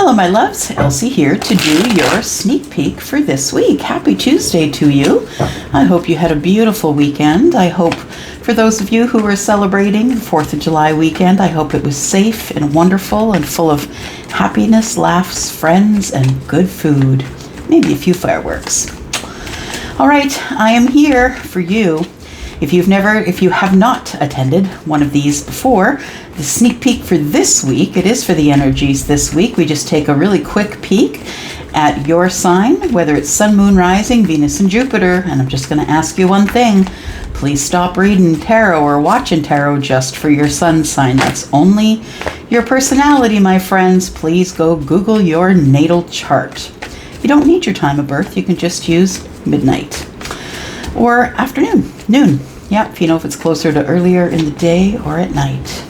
Hello, my loves. Elsie here to do your sneak peek for this week. Happy Tuesday to you. I hope you had a beautiful weekend. I hope for those of you who were celebrating the 4th of July weekend, I hope it was safe and wonderful and full of happiness, laughs, friends, and good food. Maybe a few fireworks. All right, I am here for you. If you have not attended one of these before, the sneak peek for this week, it is for the energies this week. We just take a really quick peek at your sign, whether it's Sun, Moon, Rising, Venus, and Jupiter. And I'm just going to ask you one thing. Please stop reading tarot or watching tarot just for your sun sign. That's only your personality, my friends. Please go Google your natal chart. You don't need your time of birth. You can just use midnight or afternoon, noon. Yeah, if you know if it's closer to earlier in the day or at night.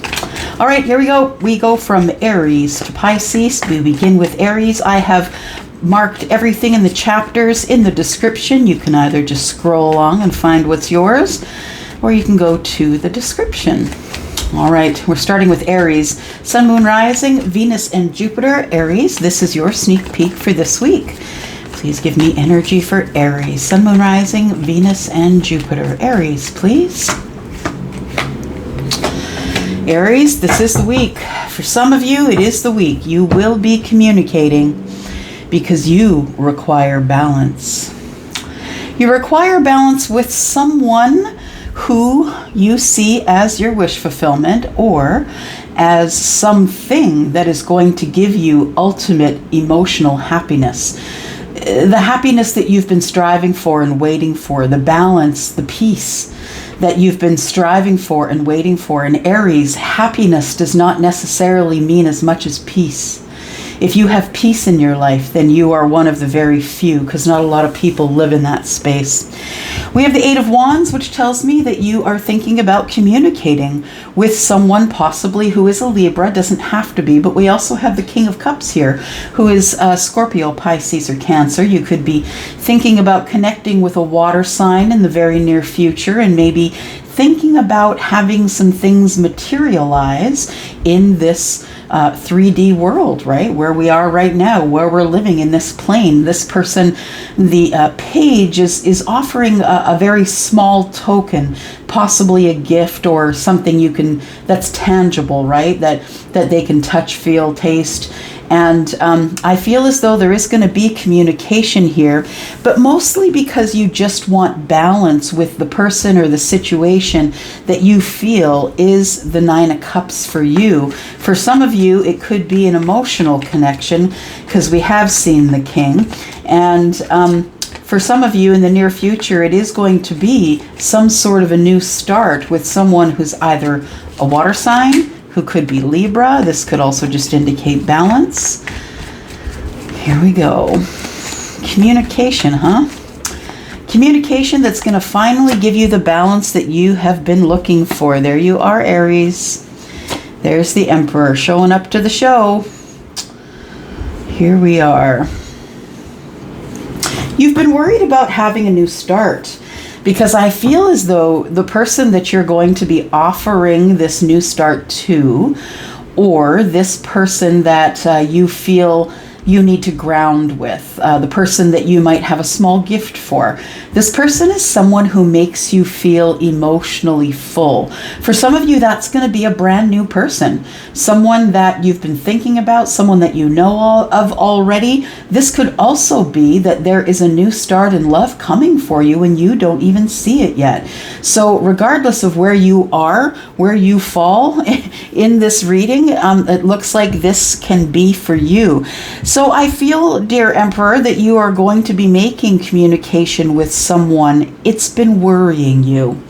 All right, here we go. We go from Aries to Pisces. We begin with Aries. I have marked everything in the chapters in the description. You can either just scroll along and find what's yours, or you can go to the description. All right, we're starting with Aries. Sun, Moon, Rising, Venus, and Jupiter. Aries, this is your sneak peek for this week. Please give me energy for Aries. Sun, Moon, Rising, Venus, and Jupiter. Aries, please. Aries, this is the week. For some of you, it is the week. You will be communicating because you require balance. You require balance with someone who you see as your wish fulfillment or as something that is going to give you ultimate emotional happiness. The happiness that you've been striving for and waiting for, the balance, the peace that you've been striving for and waiting for. In Aries, happiness does not necessarily mean as much as peace. If you have peace in your life, then you are one of the very few, because not a lot of people live in that space. We have the Eight of Wands, which tells me that you are thinking about communicating with someone possibly who is a Libra. Doesn't have to be, but we also have the King of Cups here, who is Scorpio, Pisces, or Cancer. You could be thinking about connecting with a water sign in the very near future, and maybe thinking about having some things materialize in this 3D world, right? Where we are right now, where we're living in this plane. This person, the page is offering a very small token, possibly a gift or something that's tangible, right? That they can touch, feel, taste. And I feel as though there is going to be communication here, but mostly because you just want balance with the person or the situation that you feel is the Nine of Cups for you. For some of you, it could be an emotional connection because we have seen the King. And for some of you in the near future, it is going to be some sort of a new start with someone who's either a water sign, who could be Libra. This could also just indicate balance. Here we go. Communication, huh? Communication that's going to finally give you the balance that you have been looking for. There you are, Aries. There's the Emperor showing up to the show. Here we are. You've been worried about having a new start, because I feel as though the person that you're going to be offering this new start to, or this person that you feel you need to ground with, the person that you might have a small gift for. This person is someone who makes you feel emotionally full. For some of you, that's going to be a brand new person, someone that you've been thinking about, someone that you know of already. This could also be that there is a new start in love coming for you and you don't even see it yet. So regardless of where you are, where you fall in this reading, it looks like this can be for you. So I feel, dear Emperor, that you are going to be making communication with someone. It's been worrying you.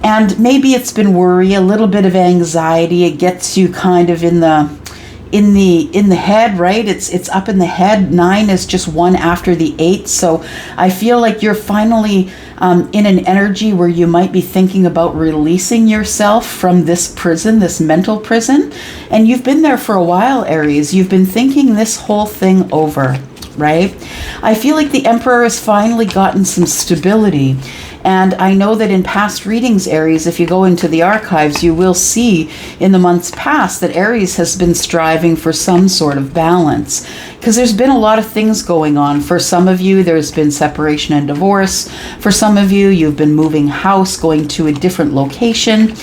And maybe it's been worry, a little bit of anxiety. It gets you kind of in the head, right? It's up in the head. 9 is just one after the 8. So I feel like you're finally in an energy where you might be thinking about releasing yourself from this prison, this mental prison. And you've been there for a while, Aries. You've been thinking this whole thing over, right? I feel like the Emperor has finally gotten some stability And I know that in past readings, Aries, if you go into the archives, you will see in the months past that Aries has been striving for some sort of balance, because there's been a lot of things going on. For some of you, there's been separation and divorce. For some of you, you've been moving house, going to a different location.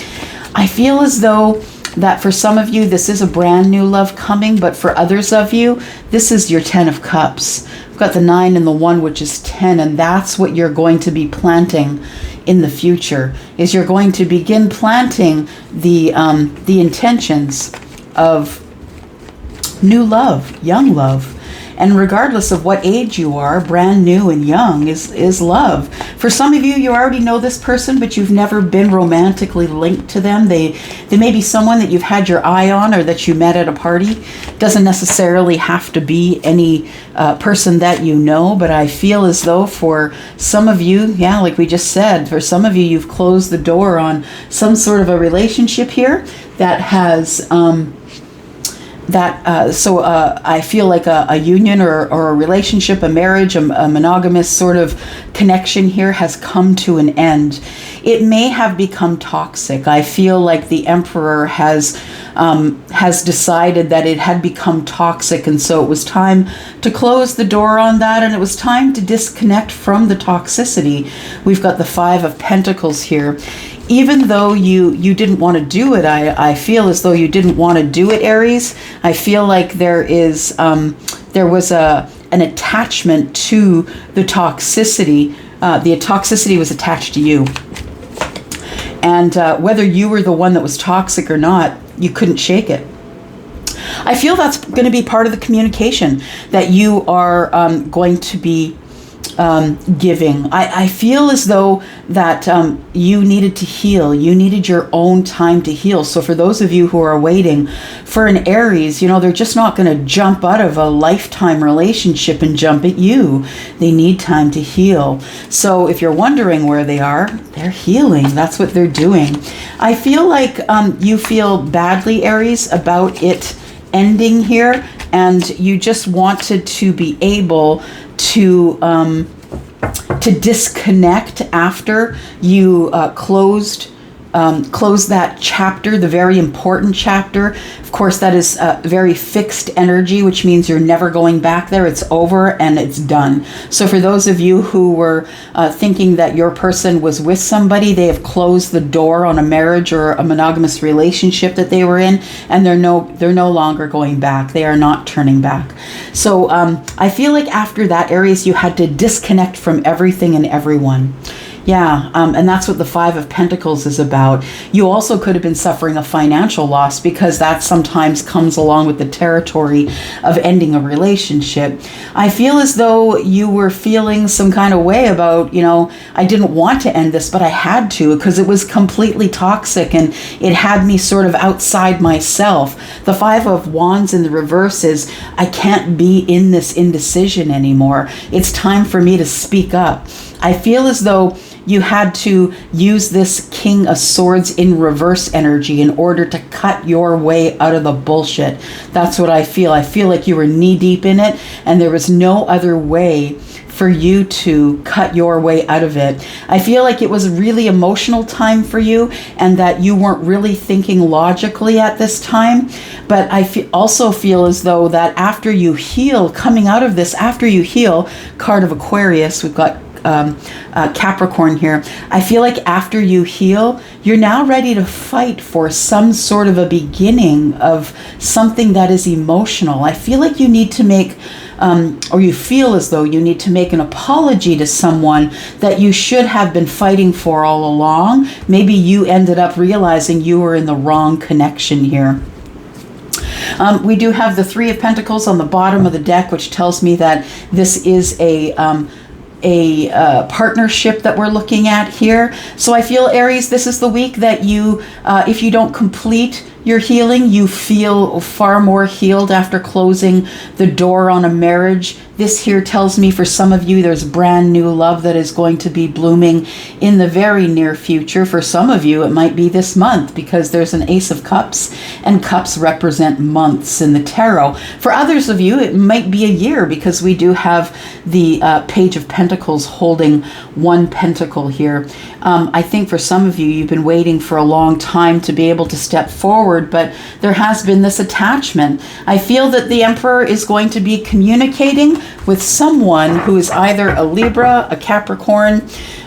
I feel as though that for some of you, this is a brand new love coming, but for others of you, this is your 10 of Cups. We've got the 9 and the 1, which is 10, and that's what you're going to be planting in the future, is you're going to begin planting the intentions of new love, young love. And regardless of what age you are, brand new and young is love. For some of you, you already know this person, but you've never been romantically linked to them. They may be someone that you've had your eye on or that you met at a party. Doesn't necessarily have to be any person that you know, but I feel as though for some of you, yeah, like we just said, for some of you, you've closed the door on some sort of a relationship here that has... I feel like a union or a relationship, a marriage, a monogamous sort of connection here has come to an end. It may have become toxic. I feel like the Emperor has decided that it had become toxic, and so it was time to close the door on that, and it was time to disconnect from the toxicity. We've got the 5 of Pentacles here. Even though you didn't want to do it, I feel as though you didn't want to do it, Aries. I feel like there was an attachment to the toxicity. The toxicity was attached to you. And whether you were the one that was toxic or not, you couldn't shake it. I feel that's going to be part of the communication that you are going to be giving. I feel as though that you needed to heal. You needed your own time to heal. So for those of you who are waiting for an Aries, they're just not going to jump out of a lifetime relationship and jump at you. They need time to heal. So if you're wondering where they are, they're healing. That's what they're doing. I feel like you feel badly, Aries, about it ending here, and you just wanted to be able to disconnect after you closed that chapter, the very important chapter. Of course, that is very fixed energy, which means you're never going back there. It's over and it's done. So for those of you who were thinking that your person was with somebody, they have closed the door on a marriage or a monogamous relationship that they were in, and they're no longer going back. They are not turning back. So I feel like after that, Aries, you had to disconnect from everything and everyone. Yeah, and that's what the 5 of Pentacles is about. You also could have been suffering a financial loss, because that sometimes comes along with the territory of ending a relationship. I feel as though you were feeling some kind of way about, I didn't want to end this, but I had to, because it was completely toxic and it had me sort of outside myself. The 5 of Wands in the reverse is, I can't be in this indecision anymore. It's time for me to speak up. I feel as though you had to use this King of Swords in reverse energy in order to cut your way out of the bullshit. That's what I feel. I feel like you were knee deep in it, and there was no other way for you to cut your way out of it. I feel like it was a really emotional time for you, and that you weren't really thinking logically at this time. But I also feel as though that after you heal, coming out of this, after you heal, card of Aquarius, we've got Capricorn here. I feel like after you heal, you're now ready to fight for some sort of a beginning of something that is emotional. I feel like you need to make, or you feel as though you need to make an apology to someone that you should have been fighting for all along. Maybe you ended up realizing you were in the wrong connection here. We do have the 3 of Pentacles on the bottom of the deck, which tells me that this is a partnership that we're looking at here. So I feel, Aries, this is the week that you, if you don't complete you're healing. You feel far more healed after closing the door on a marriage. This here tells me for some of you, there's brand new love that is going to be blooming in the very near future. For some of you, it might be this month because there's an Ace of Cups, and cups represent months in the tarot. For others of you, it might be a year because we do have the Page of Pentacles holding one pentacle here. I think for some of you, you've been waiting for a long time to be able to step forward, but there has been this attachment. I feel that the Emperor is going to be communicating with someone who is either a Libra, a Capricorn,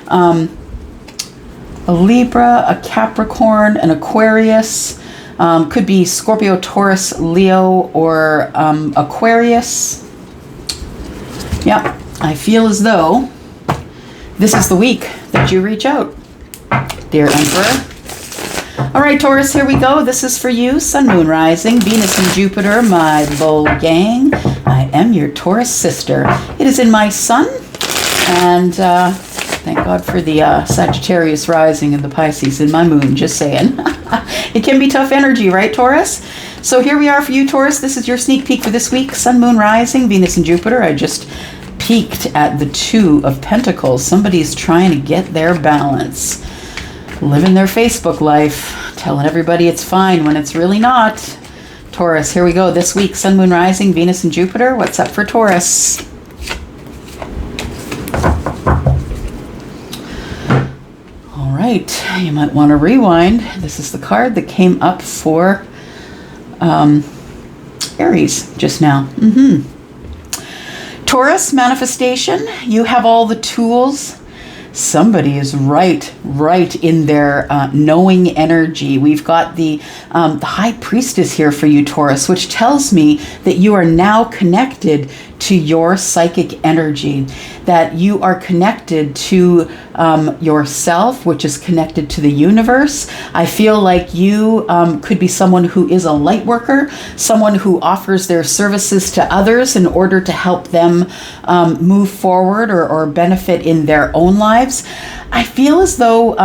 an Aquarius, could be Scorpio, Taurus, Leo, or Aquarius. Yep, I feel as though this is the week that you reach out, dear Emperor. All right, Taurus, here we go. This is for you. Sun, Moon, Rising, Venus, and Jupiter, my bull gang. I am your Taurus sister. It is in my Sun, and thank God for the Sagittarius rising and the Pisces in my Moon, just saying. It can be tough energy, right, Taurus? So here we are for you, Taurus. This is your sneak peek for this week. Sun, Moon, Rising, Venus, and Jupiter. I just peeked at the Two of Pentacles. Somebody's trying to get their balance. Living their Facebook life, telling everybody it's fine when it's really not. Taurus, here we go. This week, Sun, Moon, Rising, Venus, and Jupiter. What's up for Taurus? All right, you might want to rewind. This is the card that came up for Aries just now. Taurus, manifestation. You have all the tools. Somebody is right in their knowing energy. We've got the High Priestess here for you, Taurus, which tells me that you are now connected to your psychic energy, that you are connected to yourself, which is connected to the universe. I feel like you could be someone who is a light worker, someone who offers their services to others in order to help them move forward or benefit in their own lives. I feel as though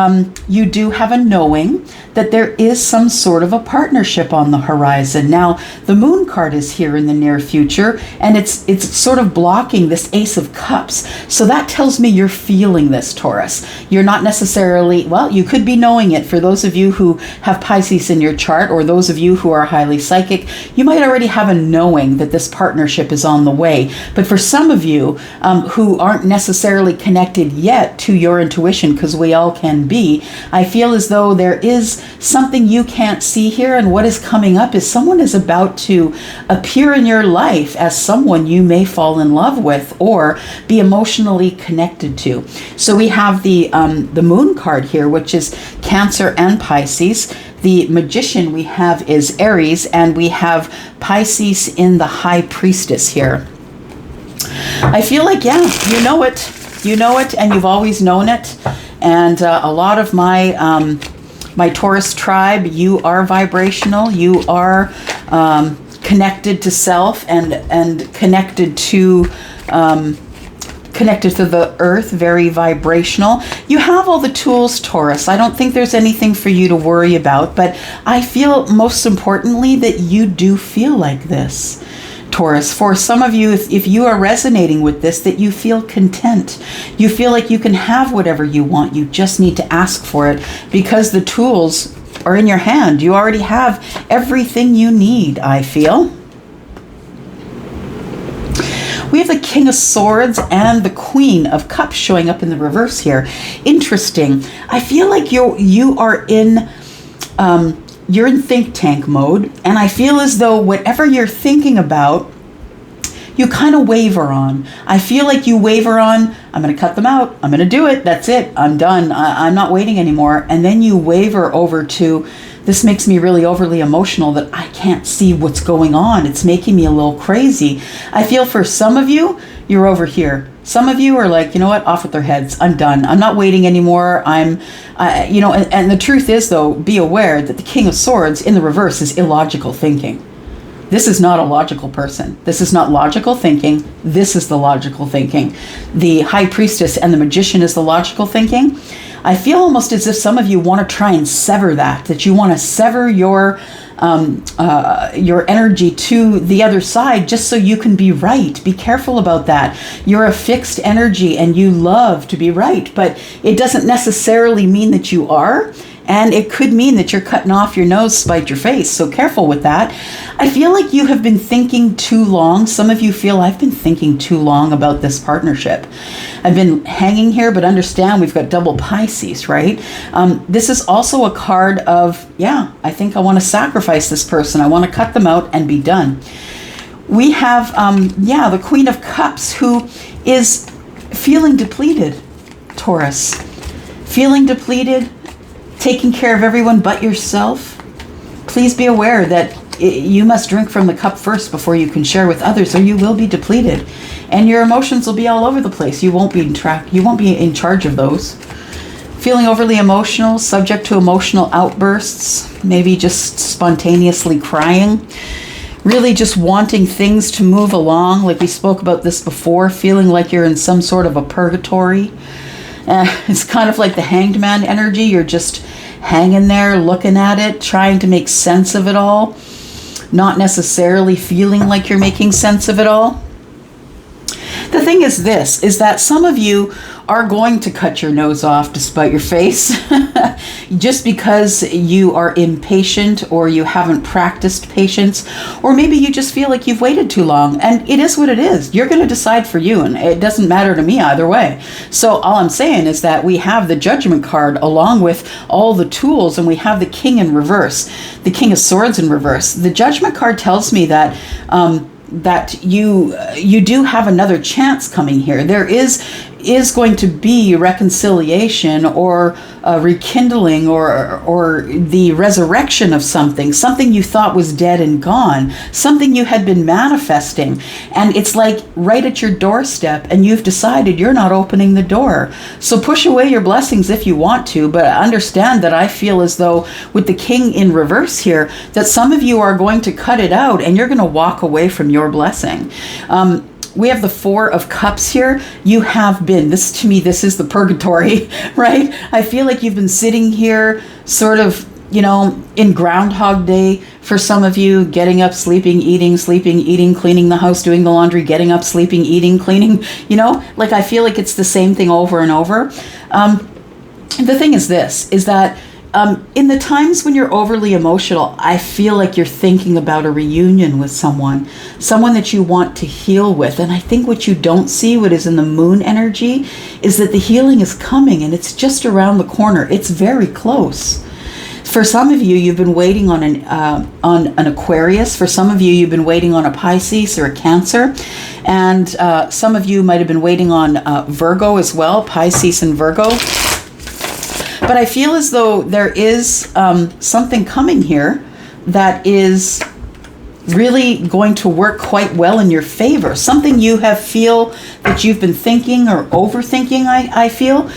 you do have a knowing that there is some sort of a partnership on the horizon. Now, the Moon card is here in the near future, and it's sort of blocking this Ace of Cups. So that tells me you're feeling this, Taurus. You're not necessarily, well, you could be knowing it. For those of you who have Pisces in your chart, or those of you who are highly psychic, you might already have a knowing that this partnership is on the way. But for some of you who aren't necessarily connected yet to your intuition, because we all can be, I feel as though there is something you can't see here, and what is coming up is someone is about to appear in your life as someone you may fall in love with or be emotionally connected to. So we have the Moon card here, which is Cancer and Pisces. The Magician we have is Aries, and we have Pisces in the High Priestess here. I feel like, yeah, you know it. You know it, and you've always known it. And a lot of my my Taurus tribe, you are vibrational. You are connected to self and connected to the earth, very vibrational. You have all the tools, Taurus. I don't think there's anything for you to worry about, but I feel most importantly that you do feel like this, Taurus. For some of you, if you are resonating with this, that you feel content. You feel like you can have whatever you want. You just need to ask for it because the tools are in your hand. You already have everything you need, I feel. We have the King of Swords and the Queen of Cups showing up in the reverse here. Interesting. I feel like you are in you're in think tank mode, and I feel as though whatever you're thinking about, you kind of waver on. I feel like you waver on, I'm going to cut them out. I'm going to do it. That's it. I'm done. I'm not waiting anymore. And then you waver over to, this makes me really overly emotional that I can't see what's going on. It's making me a little crazy. I feel for some of you, you're over here. Some of you are like, you know what, off with their heads. I'm done. I'm not waiting anymore. And the truth is, though, be aware that the King of Swords in the reverse is illogical thinking. This is not a logical person. This is not logical thinking. This is the logical thinking. The High Priestess and the Magician is the logical thinking. I feel almost as if some of you want to try and sever that you want to sever your your energy to the other side just so you can be right. Be careful about that. You're a fixed energy and you love to be right, but it doesn't necessarily mean that you are. And it could mean that you're cutting off your nose to spite your face. So careful with that. I feel like you have been thinking too long. Some of you feel I've been thinking too long about this partnership. I've been hanging here, but understand we've got double Pisces, right? This is also a card of, yeah, I think I want to sacrifice this person. I want to cut them out and be done. We have, the Queen of Cups, who is feeling depleted, Taurus. Feeling depleted, taking care of everyone but yourself. Please be aware that you must drink from the cup first before you can share with others, or you will be depleted, and your emotions will be all over the place. You won't be in charge of those. Feeling overly emotional, subject to emotional outbursts, maybe just spontaneously crying, really just wanting things to move along, like we spoke about this before, feeling like you're in some sort of a purgatory. It's kind of like the Hanged Man energy. You're just hanging there, looking at it, trying to make sense of it all, not necessarily feeling like you're making sense of it all. The thing is this, is that some of you are going to cut your nose off to spite your face just because you are impatient or you haven't practiced patience, or maybe you just feel like you've waited too long, and it is what it is. You're going to decide for you, and it doesn't matter to me either way. So all I'm saying is that we have the Judgment card along with all the tools, and we have the King in reverse, the King of Swords in reverse. The Judgment card tells me that that you do have another chance coming here. There is going to be reconciliation or rekindling or the resurrection of something you thought was dead and gone, something you had been manifesting, and it's like right at your doorstep, and you've decided you're not opening the door. So push away your blessings if you want to, but understand that I feel as though with the King in reverse here, that some of you are going to cut it out and you're going to walk away from your blessing. We have the Four of Cups here. You have been, this is the purgatory, right? I feel like you've been sitting here sort of, in Groundhog Day for some of you, getting up, sleeping, eating, cleaning the house, doing the laundry, getting up, sleeping, eating, cleaning, like I feel like it's the same thing over and over. The thing is this, is that in the times when you're overly emotional, I feel like you're thinking about a reunion with someone that you want to heal with. And I think what you don't see, what is in the moon energy, is that the healing is coming and it's just around the corner. It's very close. For some of you, you've been waiting on an Aquarius. For some of you, you've been waiting on a Pisces or a Cancer. And some of you might have been waiting on Virgo as well, Pisces and Virgo. But I feel as though there is something coming here that is really going to work quite well in your favor. Something you feel that you've been thinking or overthinking, I feel.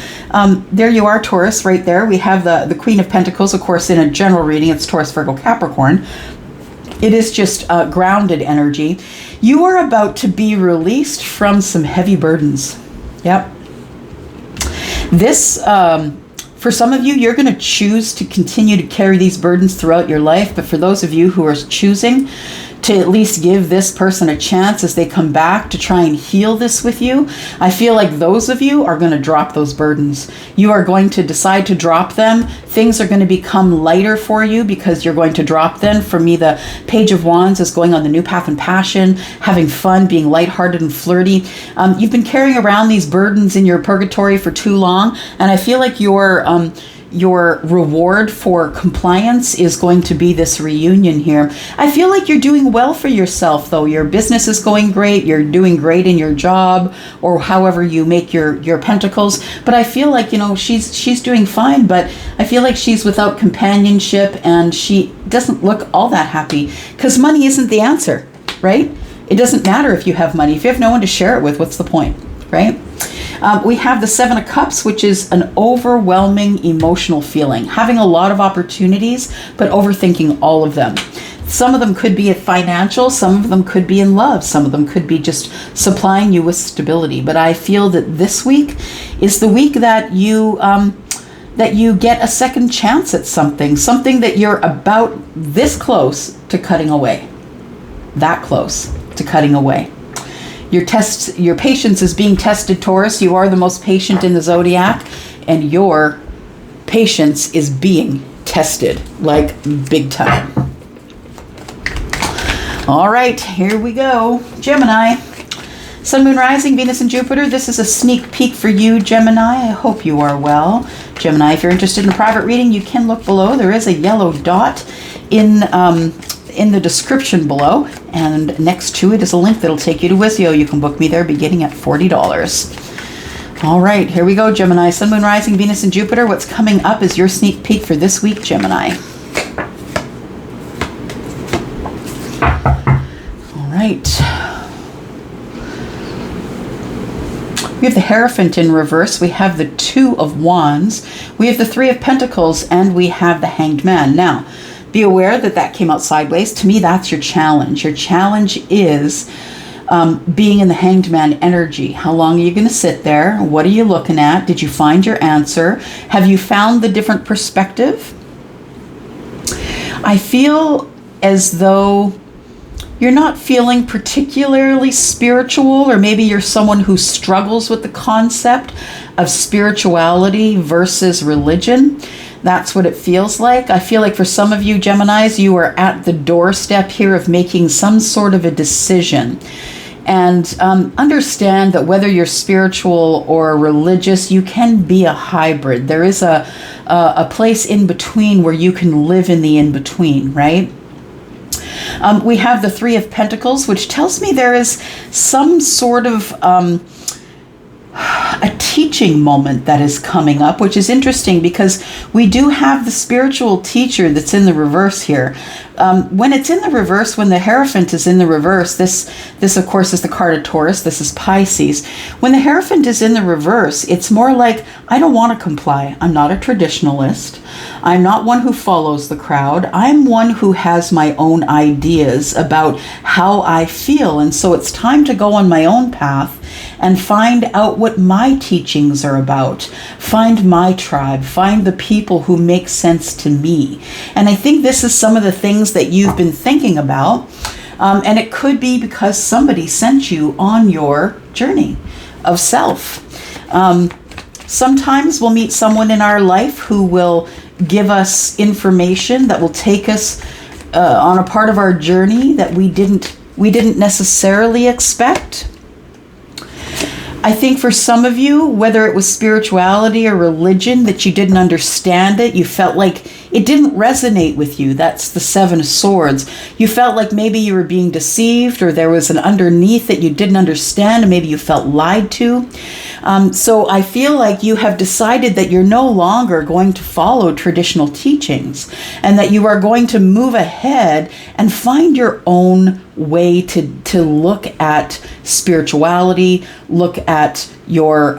There you are, Taurus, right there. We have the Queen of Pentacles, of course, in a general reading. It's Taurus, Virgo, Capricorn. It is just grounded energy. You are about to be released from some heavy burdens. Yep. This... For some of you, you're going to choose to continue to carry these burdens throughout your life. But for those of you who are choosing to at least give this person a chance as they come back to try and heal this with you, I feel like those of you are going to drop those burdens. You are going to decide to drop them. Things are going to become lighter for you because you're going to drop them. For me, the Page of Wands is going on the new path and passion, having fun, being lighthearted and flirty. You've been carrying around these burdens in your purgatory for too long, and I feel like your reward for compliance is going to be this reunion here. I feel like you're doing well for yourself, though. Your business is going great. You're doing great in your job, or however you make your pentacles. But I feel like, she's doing fine, but I feel like she's without companionship and she doesn't look all that happy, because money isn't the answer, right? It doesn't matter if you have money. If you have no one to share it with, what's the point, right? We have the Seven of Cups, which is an overwhelming emotional feeling, having a lot of opportunities, but overthinking all of them. Some of them could be financial, some of them could be in love, some of them could be just supplying you with stability. But I feel that this week is the week that you that you get a second chance at something, something that you're about this close to cutting away. That close to cutting away. Your patience is being tested, Taurus. You are the most patient in the zodiac, and your patience is being tested, like big time. All right, here we go. Gemini. Sun, Moon, Rising, Venus, and Jupiter. This is a sneak peek for you, Gemini. I hope you are well. Gemini, if you're interested in a private reading, you can look below. There is a yellow dot in the description below, and next to it is a link that'll take you to Wizio. You can book me there beginning at $40. All right, here we go, Gemini. Sun, Moon, Rising, Venus, and Jupiter. What's coming up is your sneak peek for this week, Gemini. All right. We have the Hierophant in reverse. We have the Two of Wands. We have the Three of Pentacles, and we have the Hanged Man. Now, be aware that that came out sideways. To me, that's your challenge. Your challenge is being in the Hanged Man energy. How long are you going to sit there? What are you looking at? Did you find your answer? Have you found the different perspective? I feel as though you're not feeling particularly spiritual, or maybe you're someone who struggles with the concept of spirituality versus religion. That's what it feels like. I feel like for some of you Geminis, you are at the doorstep here of making some sort of a decision. And understand that whether you're spiritual or religious, you can be a hybrid. There is a place in between where you can live in the in-between, right? We have the Three of Pentacles, which tells me there is some sort of a teaching moment that is coming up, which is interesting because we do have the spiritual teacher that's in the reverse here. When it's in the reverse, when the Hierophant is in the reverse, this of course is the card of Taurus, this is Pisces. When the Hierophant is in the reverse, it's more like, I don't want to comply. I'm not a traditionalist. I'm not one who follows the crowd. I'm one who has my own ideas about how I feel. And so it's time to go on my own path and find out what my teachings are about. Find my tribe. Find the people who make sense to me. And I think this is some of the things that you've been thinking about. And it could be because somebody sent you on your journey of self. Sometimes we'll meet someone in our life who will give us information that will take us on a part of our journey that we didn't necessarily expect. I think for some of you, whether it was spirituality or religion, that you didn't understand it, you felt like it didn't resonate with you. That's the Seven of Swords. You felt like maybe you were being deceived, or there was an underneath that you didn't understand, and maybe you felt lied to. So I feel like you have decided that you're no longer going to follow traditional teachings, and that you are going to move ahead and find your own way to look at spirituality, look at your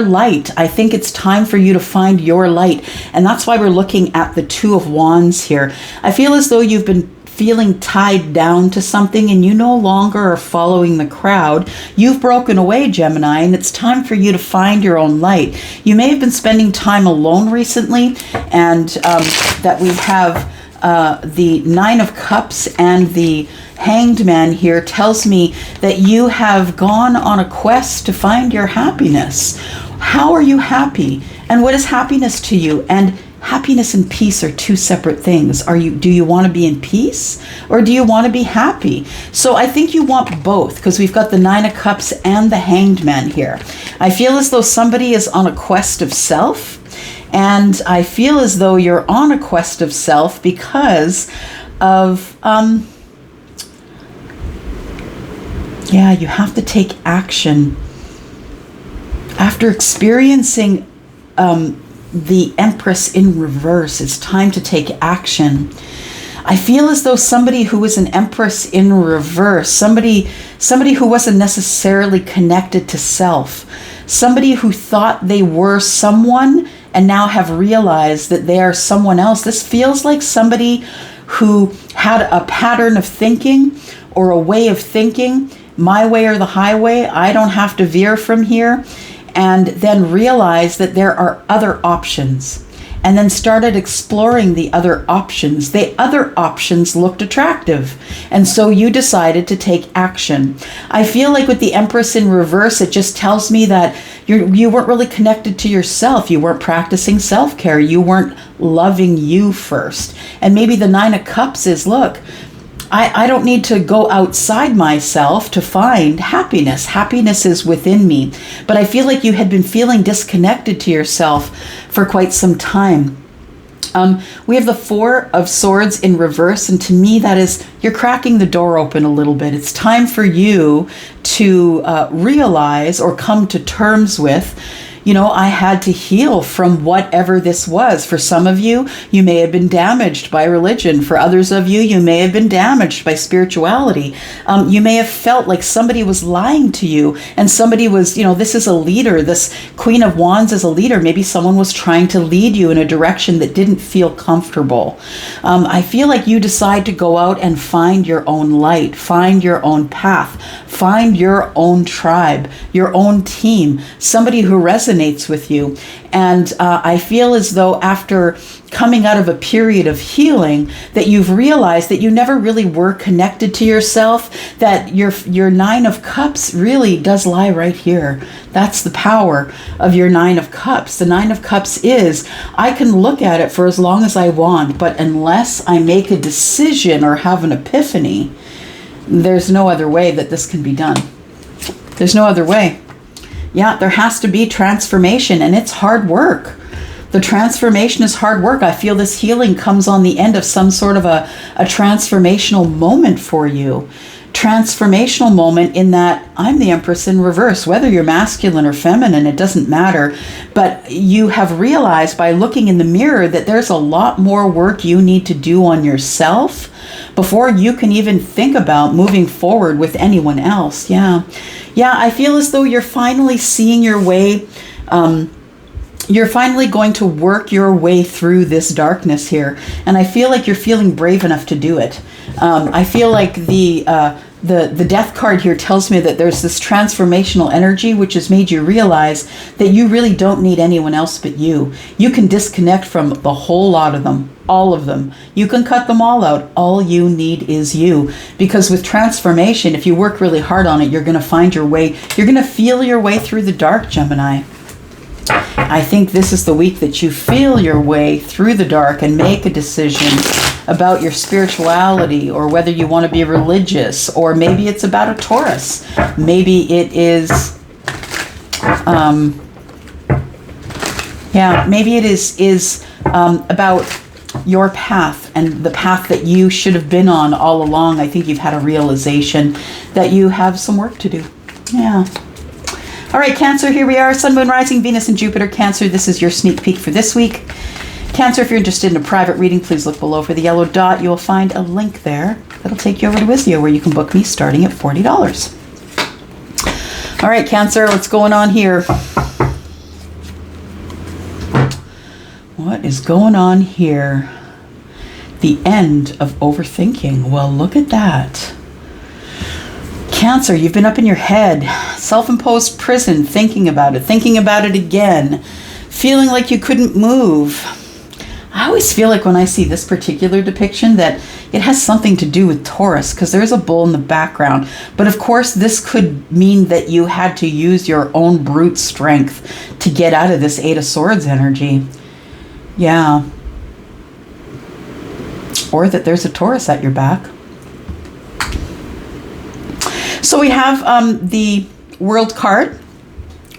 light. I think it's time for you to find your light. And that's why we're looking at the Two of Wands here. I feel as though you've been feeling tied down to something and you no longer are following the crowd. You've broken away, Gemini, and it's time for you to find your own light. You may have been spending time alone recently, and that we have the Nine of Cups and the Hanged Man here tells me that you have gone on a quest to find your happiness. How are you happy? And what is happiness to you? And happiness and peace are two separate things. Do you want to be in peace, or do you want to be happy? So I think you want both, because we've got the Nine of Cups and the Hanged Man here. I feel as though somebody is on a quest of self. And I feel as though you're on a quest of self because of, you have to take action. After experiencing the Empress in reverse, it's time to take action. I feel as though somebody who was an Empress in reverse, somebody who wasn't necessarily connected to self, somebody who thought they were someone and now have realized that they are someone else. This feels like somebody who had a pattern of thinking or a way of thinking, my way or the highway, I don't have to veer from here. and then realized that there are other options, and then started exploring the other options. The other options looked attractive, and so you decided to take action. I feel like with the Empress in reverse, it just tells me that you weren't really connected to yourself. You weren't practicing self-care. You weren't loving you first. And maybe the Nine of Cups is, look, I don't need to go outside myself to find happiness. Happiness is within me. But I feel like you had been feeling disconnected to yourself for quite some time. We have the Four of Swords in reverse, and to me that is, you're cracking the door open a little bit. It's time for you to realize or come to terms with, I had to heal from whatever this was. For some of you, you may have been damaged by religion. For others of you, you may have been damaged by spirituality. You may have felt like somebody was lying to you, and somebody was, this is a leader. This Queen of Wands is a leader. Maybe someone was trying to lead you in a direction that didn't feel comfortable. I feel like you decide to go out and find your own light, find your own path, find your own tribe, your own team, somebody who resonates with you. And I feel as though after coming out of a period of healing, that you've realized that you never really were connected to yourself, that your Nine of Cups really does lie right here. That's the power of your Nine of Cups. The Nine of Cups is, I can look at it for as long as I want, but unless I make a decision or have an epiphany, there's no other way that this can be done. There's no other way. Yeah, there has to be transformation, and it's hard work. The transformation is hard work. I feel this healing comes on the end of some sort of a transformational moment for you. Transformational moment in that I'm the Empress in reverse. Whether you're masculine or feminine, it doesn't matter. But you have realized by looking in the mirror that there's a lot more work you need to do on yourself before you can even think about moving forward with anyone else. Yeah, I feel as though you're finally seeing your way. You're finally going to work your way through this darkness here. And I feel like you're feeling brave enough to do it. I feel like the death card here tells me that there's this transformational energy which has made you realize that you really don't need anyone else but you. You can disconnect from the whole lot of them, all of them. You can cut them all out. All you need is you. Because with transformation, if you work really hard on it, you're going to find your way. You're going to feel your way through the dark, Gemini. I think this is the week that you feel your way through the dark and make a decision about your spirituality, or whether you want to be religious, or maybe it's about a Taurus. Maybe it is, maybe it is about your path and the path that you should have been on all along. I think you've had a realization that you have some work to do. Yeah. All right, Cancer, here we are. Sun, Moon, Rising, Venus, and Jupiter. Cancer, this is your sneak peek for this week. Cancer, if you're interested in a private reading, please look below for the yellow dot. You will find a link there that'll take you over to Wisdeo, where you can book me starting at $40. All right, Cancer, what's going on here? What is going on here? The end of overthinking. Well, look at that. Cancer, you've been up in your head, self-imposed prison, thinking about it again, feeling like you couldn't move. I always feel like when I see this particular depiction that it has something to do with Taurus, because there's a bull in the background. But of course, this could mean that you had to use your own brute strength to get out of this Eight of Swords energy. Yeah. Or that there's a Taurus at your back. So we have the World card,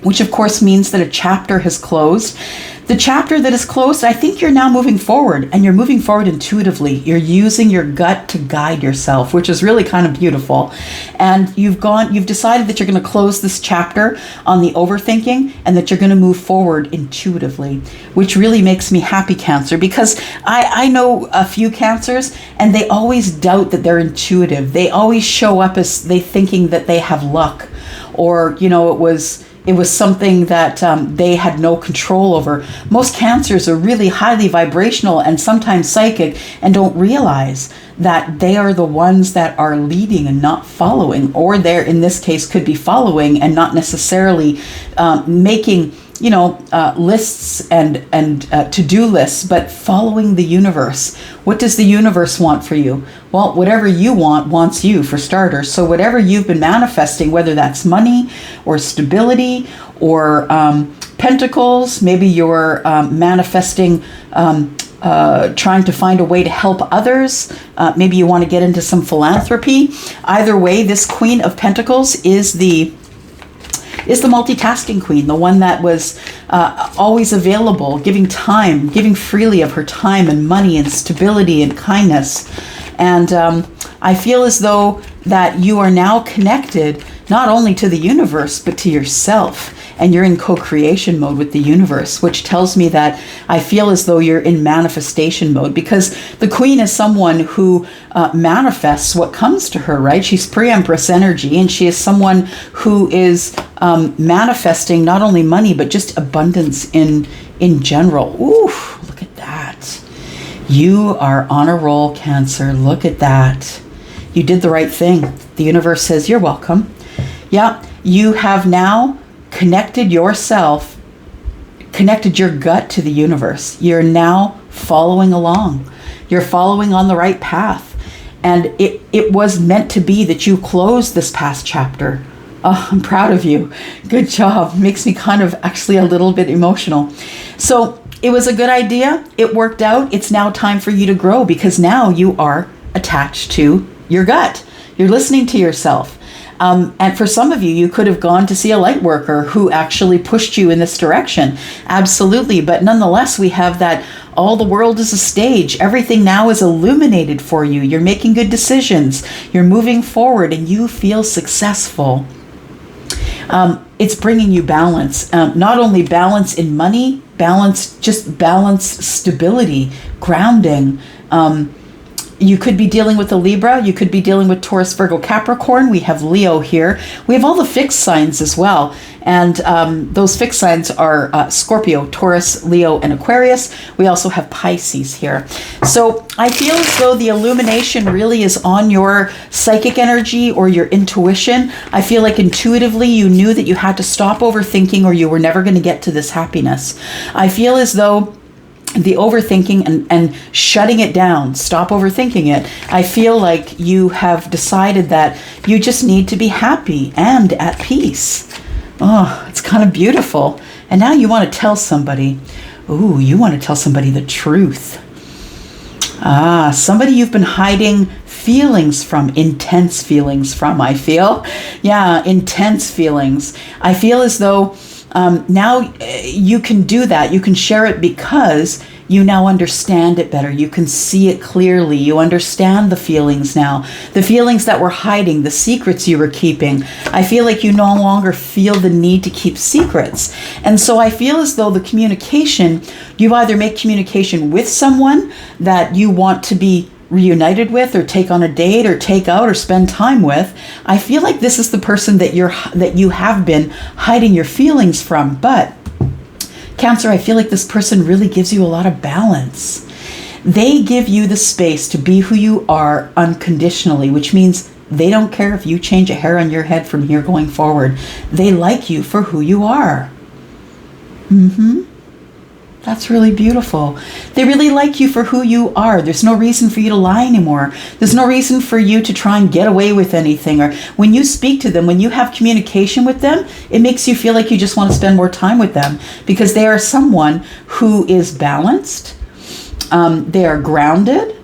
which of course means that a chapter has closed. The chapter that is closed, I think you're now moving forward, and you're moving forward intuitively. You're using your gut to guide yourself, which is really kind of beautiful. And you've decided that you're going to close this chapter on the overthinking, and that you're going to move forward intuitively, which really makes me happy, Cancer, because I know a few Cancers, and they always doubt that they're intuitive. They always show up as they thinking that they have luck, or, it was something that they had no control over. Most Cancers are really highly vibrational and sometimes psychic, and don't realize that they are the ones that are leading and not following, or they're, in this case, could be following and not necessarily making, lists and to-do lists, but following the universe. What does the universe want for you? Well, whatever you want wants you, for starters. So whatever you've been manifesting, whether that's money or stability or pentacles, maybe you're manifesting trying to find a way to help others. Maybe you want to get into some philanthropy. Either way, this Queen of Pentacles is the multitasking queen, the one that was always available, giving freely of her time and money and stability and kindness. And I feel as though that you are now connected not only to the universe, but to yourself. And you're in co-creation mode with the universe, which tells me that I feel as though you're in manifestation mode, because the queen is someone who manifests what comes to her, right? She's pre-empress energy, and she is someone who is manifesting not only money, but just abundance in general. Ooh, look at that. You are on a roll, Cancer. Look at that. You did the right thing. The universe says you're welcome. Yeah, you have now connected your gut to the universe. You're now following along. You're following on the right path. And it was meant to be that you closed this past chapter. Oh, I'm proud of you. Good job. Makes me kind of actually a little bit emotional. So it was a good idea. It worked out. It's now time for you to grow, because now you are attached to your gut. You're listening to yourself. And for some of you, you could have gone to see a light worker who actually pushed you in this direction. Absolutely. But nonetheless, we have that all the world is a stage. Everything now is illuminated for you. You're making good decisions. You're moving forward and you feel successful. It's bringing you balance. Not only balance in money, balance, stability, grounding. You could be dealing with a Libra. You could be dealing with Taurus, Virgo, Capricorn. We have Leo here. We have all the fixed signs as well. And those fixed signs are Scorpio, Taurus, Leo, and Aquarius. We also have Pisces here. So I feel as though the illumination really is on your psychic energy or your intuition. I feel like intuitively you knew that you had to stop overthinking or you were never going to get to this happiness. I feel as though the overthinking and shutting it down, stop overthinking it. I feel like you have decided that you just need to be happy and at peace. Oh, it's kind of beautiful. And now you want to tell somebody. Ooh, you want to tell somebody the truth. Somebody you've been hiding feelings from, intense feelings from, I feel. Yeah, intense feelings. I feel as though now you can do that. You can share it because you now understand it better. You can see it clearly. You understand the feelings now. The feelings that were hiding, the secrets you were keeping. I feel like you no longer feel the need to keep secrets. And so I feel as though the communication, you either make communication with someone that you want to be reunited with, or take on a date, or take out, or spend time with. I feel like this is the person that you have been hiding your feelings from. But Cancer, I feel like this person really gives you a lot of balance. They give you the space to be who you are unconditionally, which means they don't care if you change a hair on your head from here going forward. They like you for who you are. That's really beautiful. They really like you for who you are. There's no reason for you to lie anymore. There's no reason for you to try and get away with anything. Or when you speak to them, when you have communication with them, it makes you feel like you just want to spend more time with them, because they are someone who is balanced. They are grounded.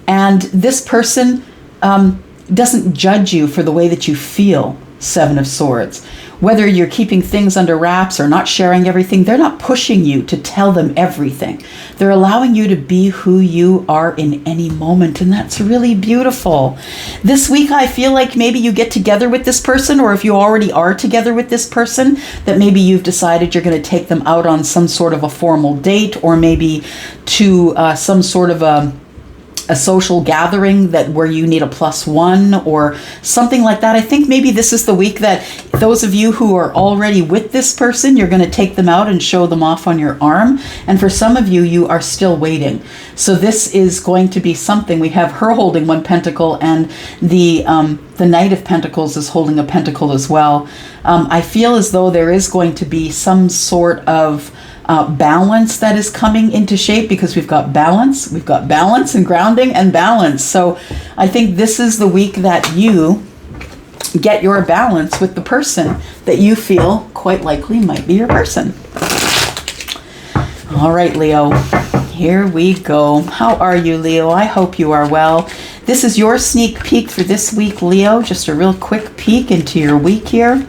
And this person doesn't judge you for the way that you feel. Seven of Swords. Whether you're keeping things under wraps or not sharing everything, they're not pushing you to tell them everything. They're allowing you to be who you are in any moment, and that's really beautiful. This week, I feel like maybe you get together with this person, or if you already are together with this person, that maybe you've decided you're going to take them out on some sort of a formal date, or maybe to some sort of a social gathering where you need a +1 or something like that. I think maybe this is the week that those of you who are already with with this person. You're going to take them out and show them off on your arm. And for some of you, you are still waiting. So this is going to be something. We have her holding one pentacle, and the Knight of Pentacles is holding a pentacle as well. I feel as though there is going to be some sort of balance that is coming into shape, because we've got balance and grounding and balance. So I think this is the week that you get your balance with the person that you feel quite likely might be your person. All right, Leo, here we go. How are you, Leo? I hope you are well. This is your sneak peek for this week, Leo. Just a real quick peek into your week here.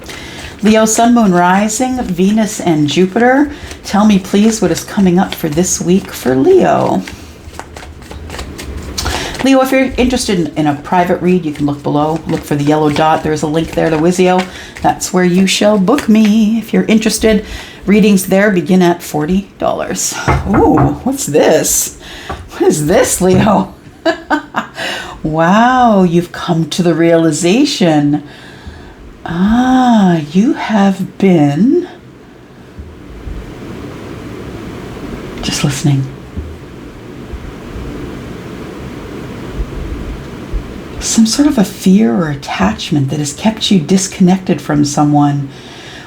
Leo, Sun, Moon, Rising, Venus, and Jupiter. Tell me, please, what is coming up for this week for Leo. Leo, if you're interested in a private read, you can look below. Look for the yellow dot. There's a link there to Wizio. That's where you shall book me. If you're interested, readings there begin at $40. Ooh, what's this? What is this, Leo? Wow, you've come to the realization. You have been just listening. Some sort of a fear or attachment that has kept you disconnected from someone,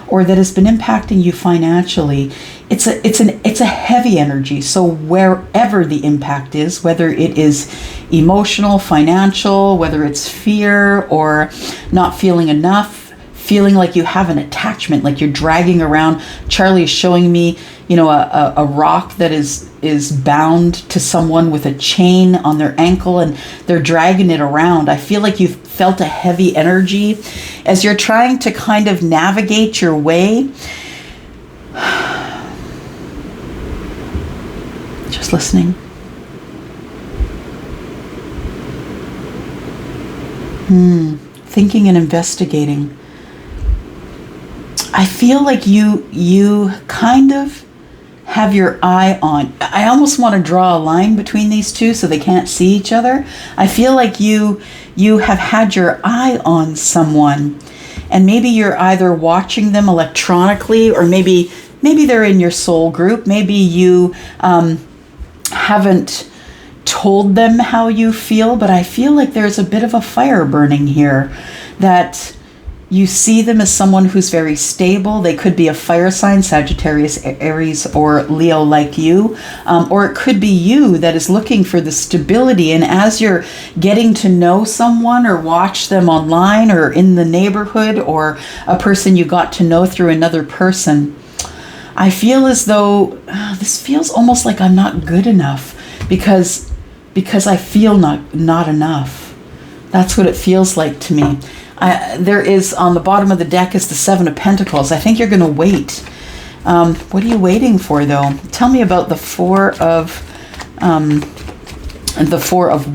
or that has been impacting you financially. It's a heavy energy. So wherever the impact is, whether it is emotional, financial, whether it's fear or not feeling enough, feeling like you have an attachment, like you're dragging around. Charlie is showing me, a rock that is bound to someone with a chain on their ankle, and they're dragging it around. I feel like you've felt a heavy energy as you're trying to kind of navigate your way. Just listening. Thinking and investigating. I feel like you kind of have your eye on. I almost want to draw a line between these two so they can't see each other. I feel like you have had your eye on someone, and maybe you're either watching them electronically, or maybe they're in your soul group. Maybe you haven't told them how you feel, but I feel like there's a bit of a fire burning here, that you see them as someone who's very stable. They could be a fire sign, Sagittarius, Aries, or Leo like you. Or it could be you that is looking for the stability. And as you're getting to know someone, or watch them online or in the neighborhood, or a person you got to know through another person, I feel as though this feels almost like I'm not good enough because I feel not enough. That's what it feels like to me. There is, on the bottom of the deck, is the Seven of Pentacles. I think you're going to wait. What are you waiting for, though? Tell me about the Four of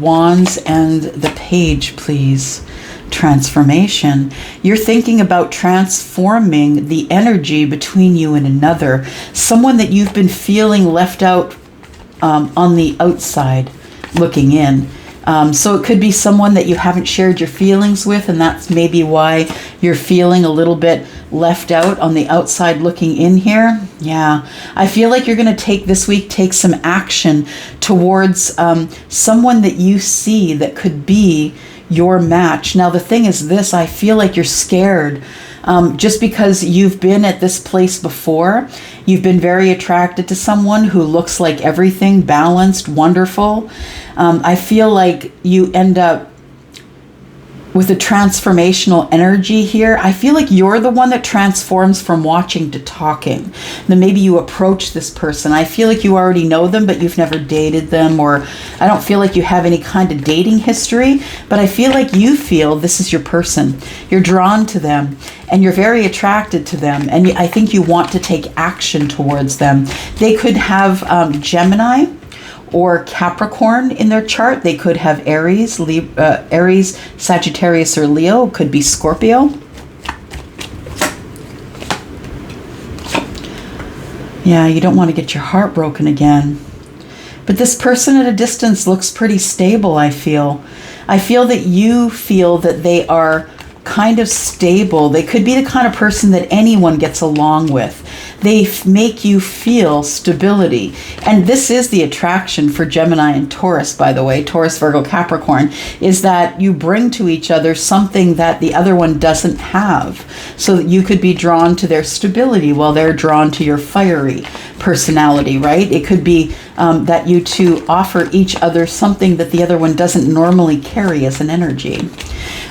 Wands and the Page, please. Transformation. You're thinking about transforming the energy between you and another. Someone that you've been feeling left out on the outside looking in. So it could be someone that you haven't shared your feelings with, and that's maybe why you're feeling a little bit left out on the outside looking in here. Yeah, I feel like you're going to take some action towards someone that you see that could be your match. Now, the thing is this, I feel like you're scared. Just because you've been at this place before, you've been very attracted to someone who looks like everything, balanced, wonderful. I feel like you end up with a transformational energy here. I feel like you're the one that transforms from watching to talking. Then maybe you approach this person. I feel like you already know them, but you've never dated them, or I don't feel like you have any kind of dating history, but I feel like you feel this is your person. You're drawn to them, and you're very attracted to them, and I think you want to take action towards them. They could have Gemini or Capricorn in their chart. They could have Aries, Aries, Sagittarius, or Leo. Could be Scorpio. Yeah, you don't want to get your heart broken again. But this person at a distance looks pretty stable, I feel. I feel that you feel that they are kind of stable. They could be the kind of person that anyone gets along with. They make you feel stability. And this is the attraction for Gemini and Taurus, by the way, Taurus, Virgo, Capricorn, is that you bring to each other something that the other one doesn't have. So that you could be drawn to their stability while they're drawn to your fiery personality, right? It could be that you two offer each other something that the other one doesn't normally carry as an energy.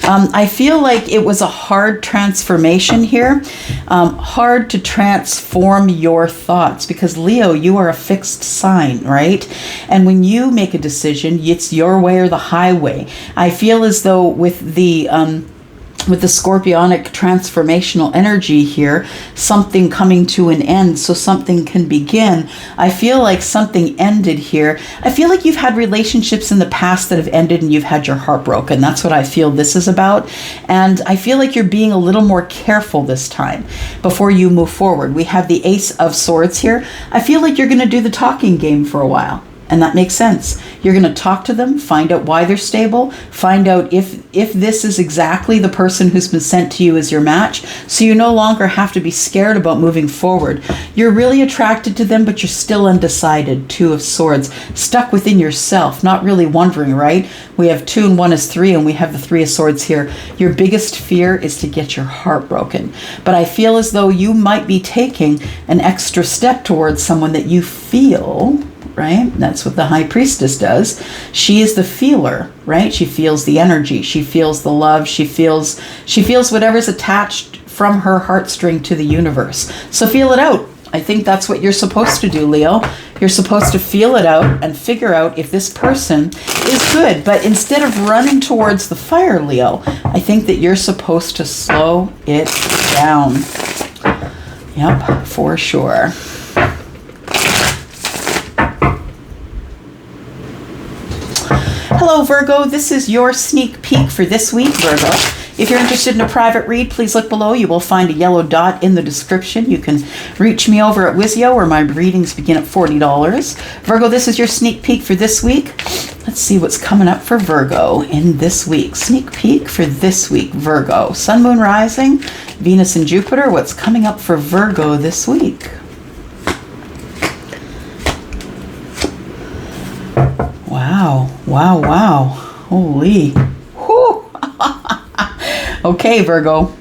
I feel like it was a hard transformation here, hard to transform your thoughts, because Leo, you are a fixed sign, right? And when you make a decision, it's your way or the highway. I feel as though with the scorpionic transformational energy here, something coming to an end so something can begin. I feel like something ended here. I feel like you've had relationships in the past that have ended and you've had your heart broken. That's what I feel this is about. And I feel like you're being a little more careful this time before you move forward. We have the Ace of Swords here. I feel like you're going to do the talking game for a while. And that makes sense. You're going to talk to them, find out why they're stable, find out if this is exactly the person who's been sent to you as your match, so you no longer have to be scared about moving forward. You're really attracted to them, but you're still undecided. Two of Swords, stuck within yourself, not really wondering, right? We have 2 and 1 is 3, and we have the 3 of Swords here. Your biggest fear is to get your heart broken. But I feel as though you might be taking an extra step towards someone that you feel, right? That's what the High Priestess does. She is the feeler, right? She feels the energy. She feels the love. She feels whatever's attached from her heartstring to the universe. So feel it out. I think that's what you're supposed to do, Leo. You're supposed to feel it out and figure out if this person is good. But instead of running towards the fire, Leo, I think that you're supposed to slow it down. Yep, for sure. Hello, Virgo. This is your sneak peek for this week, Virgo. If you're interested in a private read, please look below. You will find a yellow dot in the description. You can reach me over at Wizio, where my readings begin at $40. Virgo, this is your sneak peek for this week. Let's see what's coming up for Virgo in this week. Sneak peek for this week, Virgo. Sun, Moon, Rising, Venus, and Jupiter. What's coming up for Virgo this week? Wow, wow, wow. Holy. Whew. Okay, Virgo.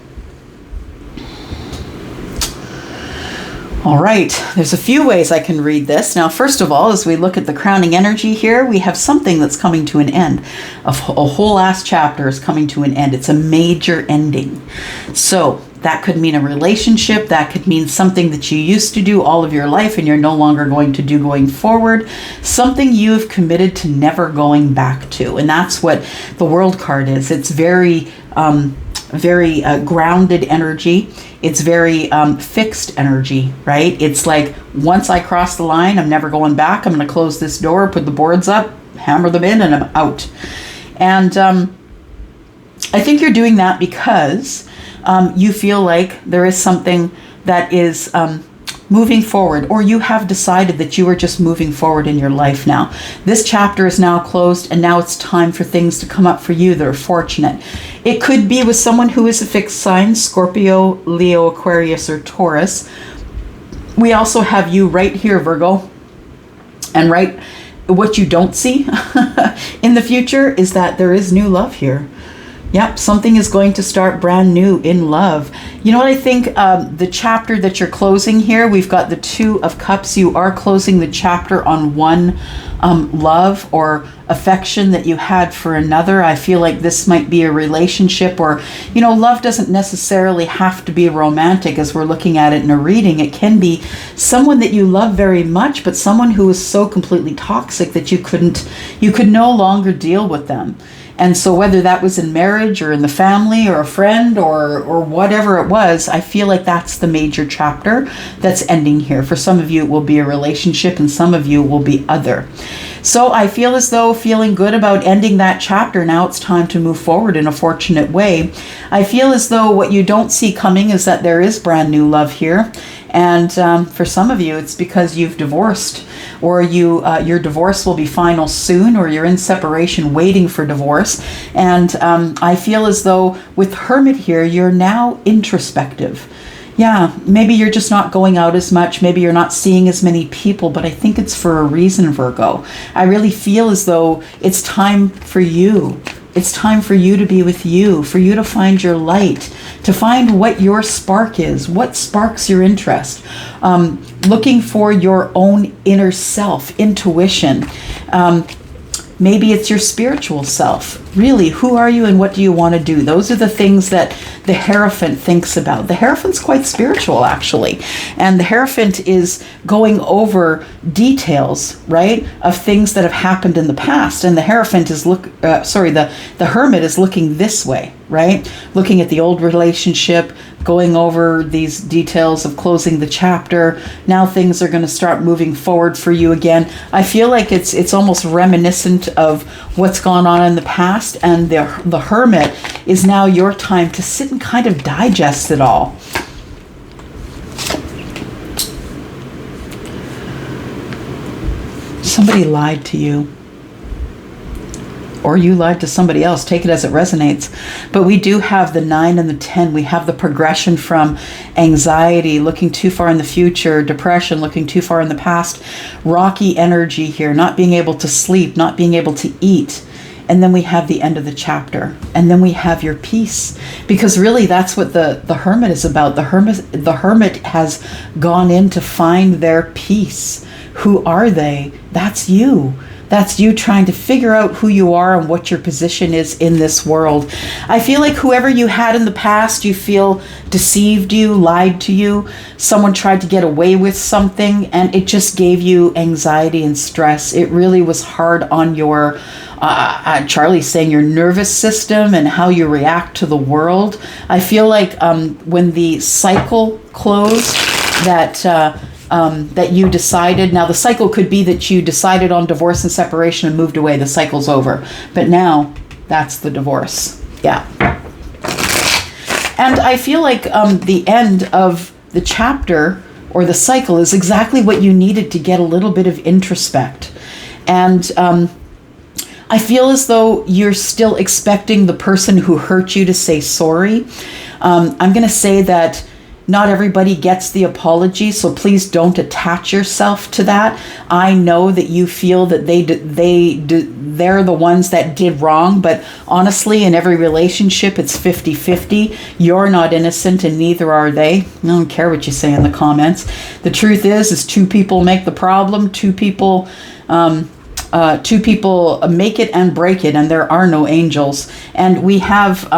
All right, there's a few ways I can read this. Now, first of all, as we look at the crowning energy here, we have something that's coming to an end. A whole last chapter is coming to an end. It's a major ending. So that could mean a relationship. That could mean something that you used to do all of your life and you're no longer going to do going forward. Something you've committed to never going back to. And that's what the World card is. It's very grounded energy. It's very fixed energy, right? It's like, once I cross the line, I'm never going back. I'm going to close this door, put the boards up, hammer them in, and I'm out. And I think you're doing that because you feel like there is something that is moving forward, or you have decided that you are just moving forward in your life now. This chapter is now closed, and now it's time for things to come up for you that are fortunate. It could be with someone who is a fixed sign, Scorpio, Leo, Aquarius, or Taurus. We also have you right here, Virgo. And right, what you don't see in the future is that there is new love here. Yep, something is going to start brand new in love. You know what I think? The chapter that you're closing here, we've got the 2 of Cups. You are closing the chapter on one love or affection that you had for another. I feel like this might be a relationship, or, you know, love doesn't necessarily have to be romantic as we're looking at it in a reading. It can be someone that you love very much, but someone who is so completely toxic that you could no longer deal with them. And so whether that was in marriage or in the family or a friend or whatever it was, I feel like that's the major chapter that's ending here. For some of you, it will be a relationship, and some of you will be other. So I feel as though, feeling good about ending that chapter, now it's time to move forward in a fortunate way. I feel as though what you don't see coming is that there is brand new love here. And for some of you, it's because you've divorced, or your divorce will be final soon, or you're in separation waiting for divorce. And I feel as though with Hermit here, you're now introspective. Yeah, maybe you're just not going out as much. Maybe you're not seeing as many people, but I think it's for a reason, Virgo. I really feel as though it's time for you. It's time for you to be with you, for you to find your light, to find what your spark is, what sparks your interest. Looking for your own inner self, intuition. Maybe it's your spiritual self. Really, who are you and what do you want to do? Those are the things that the Hierophant thinks about. The Hierophant's quite spiritual, actually. And the Hierophant is going over details, right, of things that have happened in the past. And the Hierophant is the Hermit is looking this way, right? Looking at the old relationship, going over these details of closing the chapter. Now things are going to start moving forward for you again. I feel like it's almost reminiscent of what's gone on in the past, and the Hermit is now your time to sit and kind of digest it all. Somebody lied to you. Or you lied to somebody else. Take it as it resonates. But we do have the 9 and the 10. We have the progression from anxiety, looking too far in the future, depression, looking too far in the past, rocky energy here, not being able to sleep, not being able to eat. And then we have the end of the chapter. And then we have your peace. Because really that's what the Hermit is about. The Hermit has gone in to find their peace. Who are they? That's you. That's you trying to figure out who you are and what your position is in this world. I feel like whoever you had in the past, you feel deceived you, lied to you. Someone tried to get away with something and it just gave you anxiety and stress. It really was hard on your, Charlie's saying, your nervous system and how you react to the world. I feel like when the cycle closed, that you decided, now the cycle could be that you decided on divorce and separation and moved away, the cycle's over. But now that's the divorce. Yeah. And I feel like the end of the chapter or the cycle is exactly what you needed to get a little bit of introspect. And I feel as though you're still expecting the person who hurt you to say sorry. I'm going to say that not everybody gets the apology, so please don't attach yourself to that. I know that you feel that they're the ones that did wrong, but honestly, in every relationship, it's 50-50. You're not innocent and neither are they. I don't care what you say in the comments. The truth is two people make the problem. Two people make it and break it, and there are no angels. And we have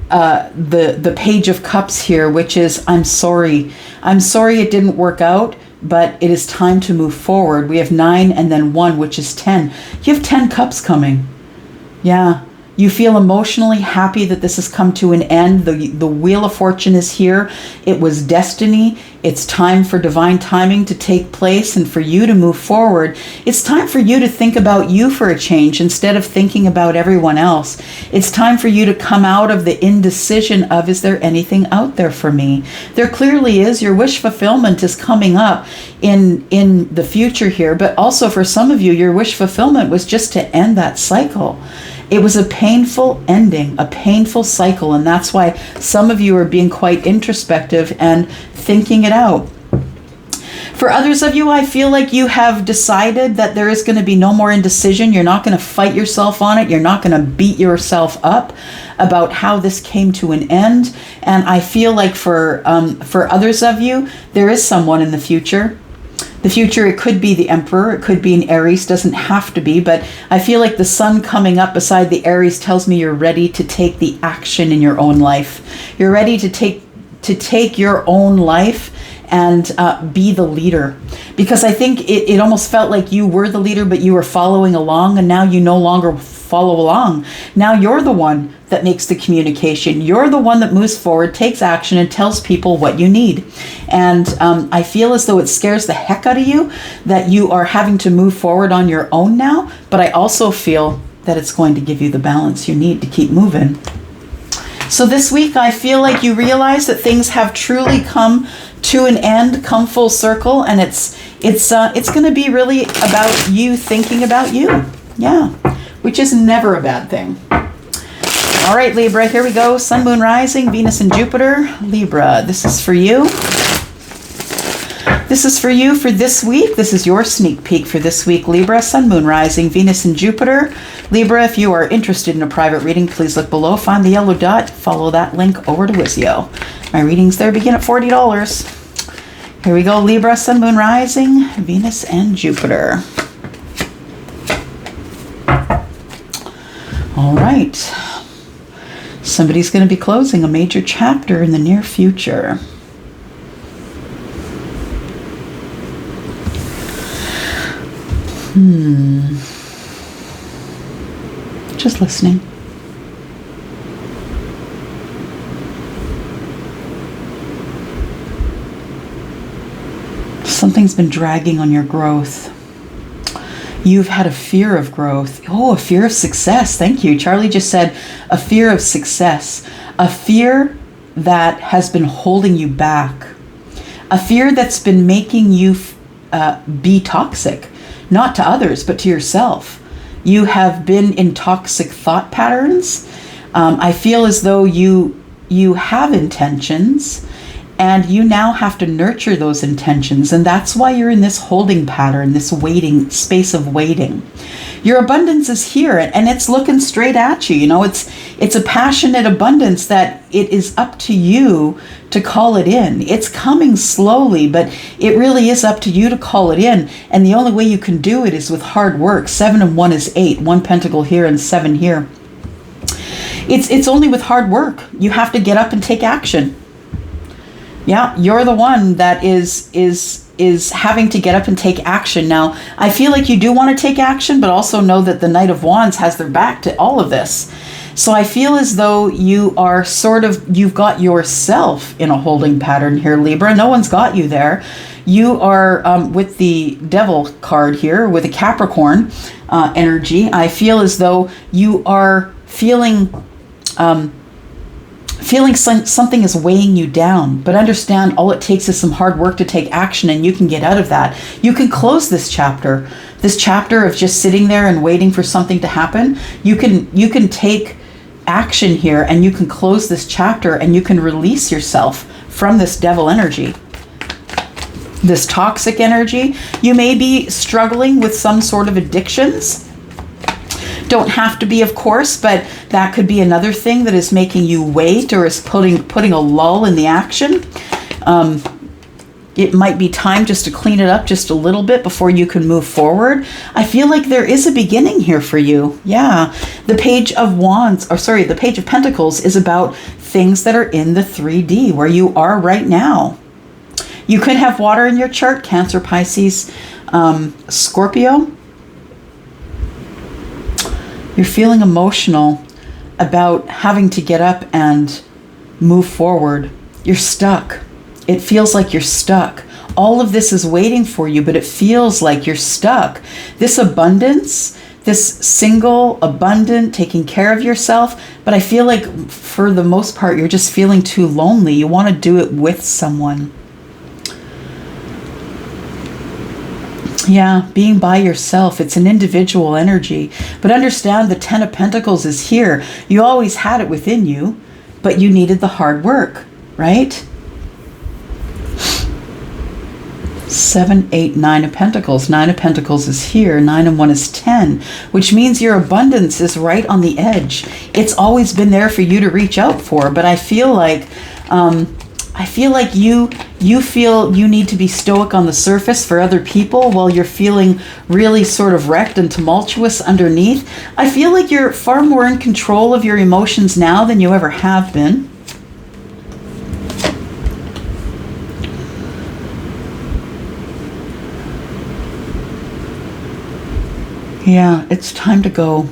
the Page of Cups here, which is, I'm sorry it didn't work out, but it is time to move forward. We have 9 and then 1, which is 10. You have 10 cups coming. Yeah. You feel emotionally happy that this has come to an end. The Wheel of Fortune is here. It was destiny. It's time for divine timing to take place and for you to move forward. It's time for you to think about you for a change instead of thinking about everyone else. It's time for you to come out of the indecision of, is there anything out there for me? There clearly is. Your wish fulfillment is coming up in the future here, but also for some of you, your wish fulfillment was just to end that cycle. It was a painful ending, a painful cycle, and that's why some of you are being quite introspective and thinking it out. For others of you, I feel like you have decided that there is going to be no more indecision. You're not going to fight yourself on it. You're not going to beat yourself up about how this came to an end. And I feel like for others of you, there is someone in the future. The future, it could be the Emperor, it could be an Aries, doesn't have to be, but I feel like the sun coming up beside the Aries tells me you're ready to take the action in your own life. You're ready to take your own life and be the leader. Because I think it almost felt like you were the leader, but you were following along, and now you no longer follow along. Now you're the one that makes the communication. You're the one that moves forward, takes action, and tells people what you need. And I feel as though it scares the heck out of you that you are having to move forward on your own now, but I also feel that it's going to give you the balance you need to keep moving. So this week, I feel like you realize that things have truly come to an end, come full circle, and it's going to be really about you thinking about you. Yeah, which is never a bad thing. All right, Libra, here we go. Sun, Moon, Rising, Venus, and Jupiter. Libra, this is for you. This is for you for this week. This is your sneak peek for this week, Libra. Sun, Moon, Rising, Venus, and Jupiter. Libra, if you are interested in a private reading, please look below. Find the yellow dot. Follow that link over to Wizio. My readings there begin at $40. Here we go, Libra, Sun, Moon, Rising, Venus, and Jupiter. All right. Somebody's going to be closing a major chapter in the near future. Just listening. Something's been dragging on your growth. You've had a fear of growth. Oh, a fear of success. Thank you. Charlie just said a fear of success. A fear that has been holding you back. A fear that's been making you be toxic. Not to others, but to yourself. You have been in toxic thought patterns. I feel as though you have intentions, and you now have to nurture those intentions. And that's why you're in this holding pattern, this waiting, space of waiting. Your abundance is here, and it's looking straight at you. You know, it's a passionate abundance that it is up to you to call it in. It's coming slowly, but it really is up to you to call it in. And the only way you can do it is with hard work. 7 and 1 is 8. 1 pentacle here and 7 here. It's only with hard work. You have to get up and take action. Yeah, you're the one that is having to get up and take action. Now, I feel like you do want to take action, but also know that the Knight of Wands has their back to all of this. So I feel as though you are you've got yourself in a holding pattern here, Libra. No one's got you there. You are with the Devil card here, with a Capricorn energy. I feel as though you are feeling something is weighing you down, but understand all it takes is some hard work to take action, and you can get out of that. You can close this chapter of just sitting there and waiting for something to happen. You can take action here, and you can close this chapter, and you can release yourself from this devil energy, this toxic energy. You may be struggling with some sort of addictions. Don't have to be, of course, but that could be another thing that is making you wait, or is putting a lull in the action. It might be time just to clean it up just a little bit before you can move forward. I feel like there is a beginning here for you. Yeah. The Page of Pentacles is about things that are in the 3D, where you are right now. You could have water in your chart, Cancer, Pisces, Scorpio. You're feeling emotional about having to get up and move forward. You're stuck. It feels like you're stuck. All of this is waiting for you, but it feels like you're stuck. This abundance, this single, abundant, taking care of yourself, but I feel like for the most part, you're just feeling too lonely. You want to do it with someone. Yeah, being by yourself. It's an individual energy. But understand the 10 of Pentacles is here. You always had it within you, but you needed the hard work, right? 7, 8, 9 of Pentacles. 9 of Pentacles is here. 9 and 1 is 10, which means your abundance is right on the edge. It's always been there for you to reach out for, but I feel like you feel you need to be stoic on the surface for other people while you're feeling really sort of wrecked and tumultuous underneath. I feel like you're far more in control of your emotions now than you ever have been. Yeah, it's time to go.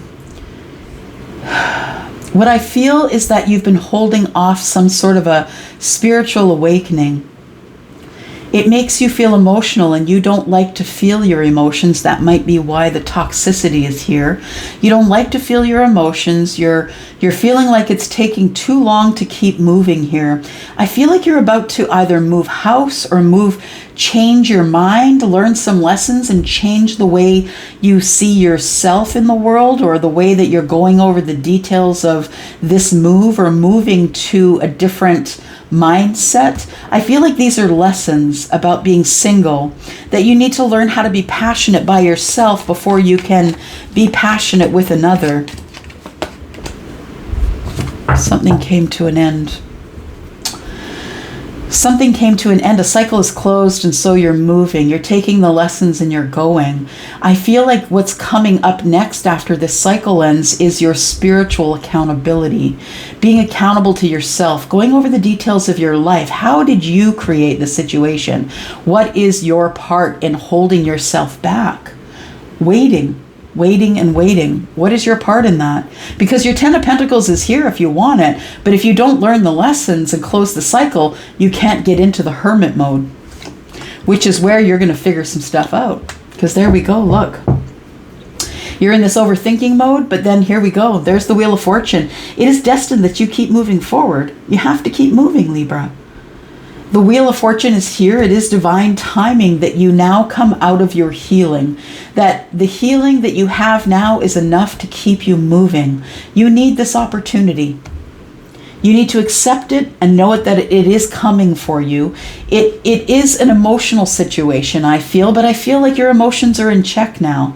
What I feel is that you've been holding off some sort of a spiritual awakening. It makes you feel emotional, and you don't like to feel your emotions. That might be why the toxicity is here. You don't like to feel your emotions. You're feeling like it's taking too long to keep moving here. I feel like you're about to either move house or change your mind, learn some lessons, and change the way you see yourself in the world, or the way that you're going over the details of this move, or moving to a different mindset. I feel like these are lessons about being single, that you need to learn how to be passionate by yourself before you can be passionate with another. Something came to an end. Something came to an end. A cycle is closed, and so you're moving. You're taking the lessons and you're going. I feel like what's coming up next after this cycle ends is your spiritual accountability. Being accountable to yourself. Going over the details of your life. How did you create the situation? What is your part in holding yourself back? Waiting and waiting. What is your part in that? Because your 10 of Pentacles is here if you want it, but if you don't learn the lessons and close the cycle, you can't get into the hermit mode, which is where you're going to figure some stuff out. Because there we go, look. You're in this overthinking mode, but then here we go. There's the Wheel of Fortune. It is destined that you keep moving forward. You have to keep moving, Libra. The Wheel of Fortune is here. It is divine timing that you now come out of your healing. That the healing that you have now is enough to keep you moving. You need this opportunity. You need to accept it and know it, that it is coming for you. It is an emotional situation, I feel, but I feel like your emotions are in check now.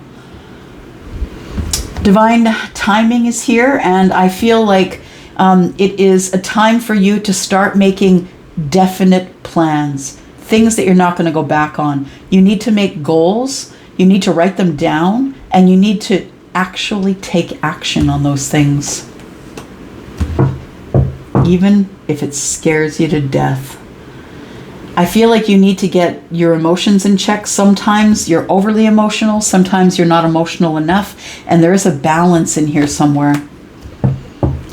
Divine timing is here, and I feel like it is a time for you to start making definite plans, things that you're not going to go back on. You need to make goals, you need to write them down, and you need to actually take action on those things, even if it scares you to death. I feel like you need to get your emotions in check. Sometimes you're overly emotional, sometimes you're not emotional enough, and there is a balance in here somewhere.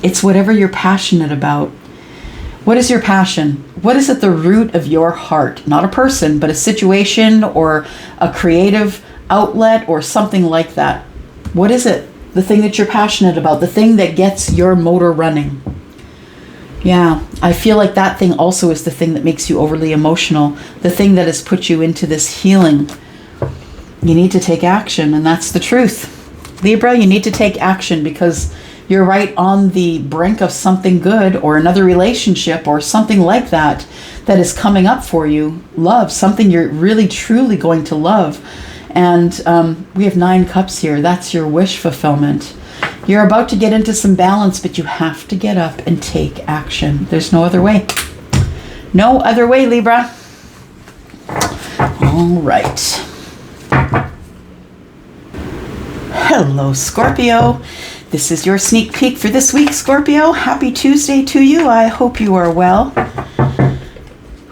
It's whatever you're passionate about. What is your passion? What is at the root of your heart? Not a person, but a situation or a creative outlet or something like that. What is it? The thing that you're passionate about, the thing that gets your motor running. Yeah, I feel like that thing also is the thing that makes you overly emotional, the thing that has put you into this healing. You need to take action, and that's the truth. Libra, you need to take action because you're right on the brink of something good, or another relationship or something like that that is coming up for you. Love, something you're really truly going to love. And we have 9 cups here. That's your wish fulfillment. You're about to get into some balance, but you have to get up and take action. There's no other way. No other way, Libra. All right. Hello, Scorpio. This is your sneak peek for this week, Scorpio. Happy Tuesday to you. I hope you are well.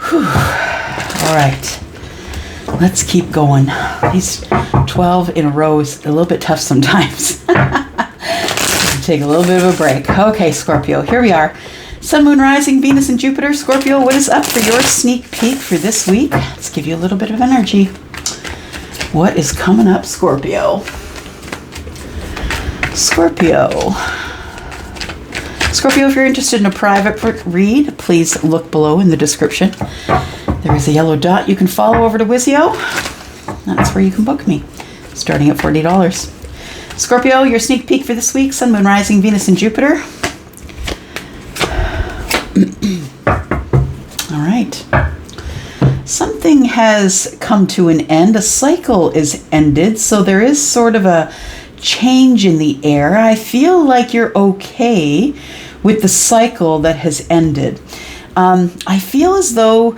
Whew. All right. Let's keep going. These 12 in a row is a little bit tough sometimes. Take a little bit of a break. Okay, Scorpio, here we are. Sun, Moon, Rising, Venus, and Jupiter. Scorpio, what is up for your sneak peek for this week? Let's give you a little bit of energy. What is coming up, Scorpio? Scorpio, if you're interested in a private read, please look below in the description. There is a yellow dot you can follow over to Wizio. That's where you can book me, starting at $40. Scorpio, your sneak peek for this week, Sun, Moon, Rising, Venus, and Jupiter. All right. Something has come to an end. A cycle is ended, so there is sort of a change in the air. I feel like you're okay with the cycle that has ended. I feel as though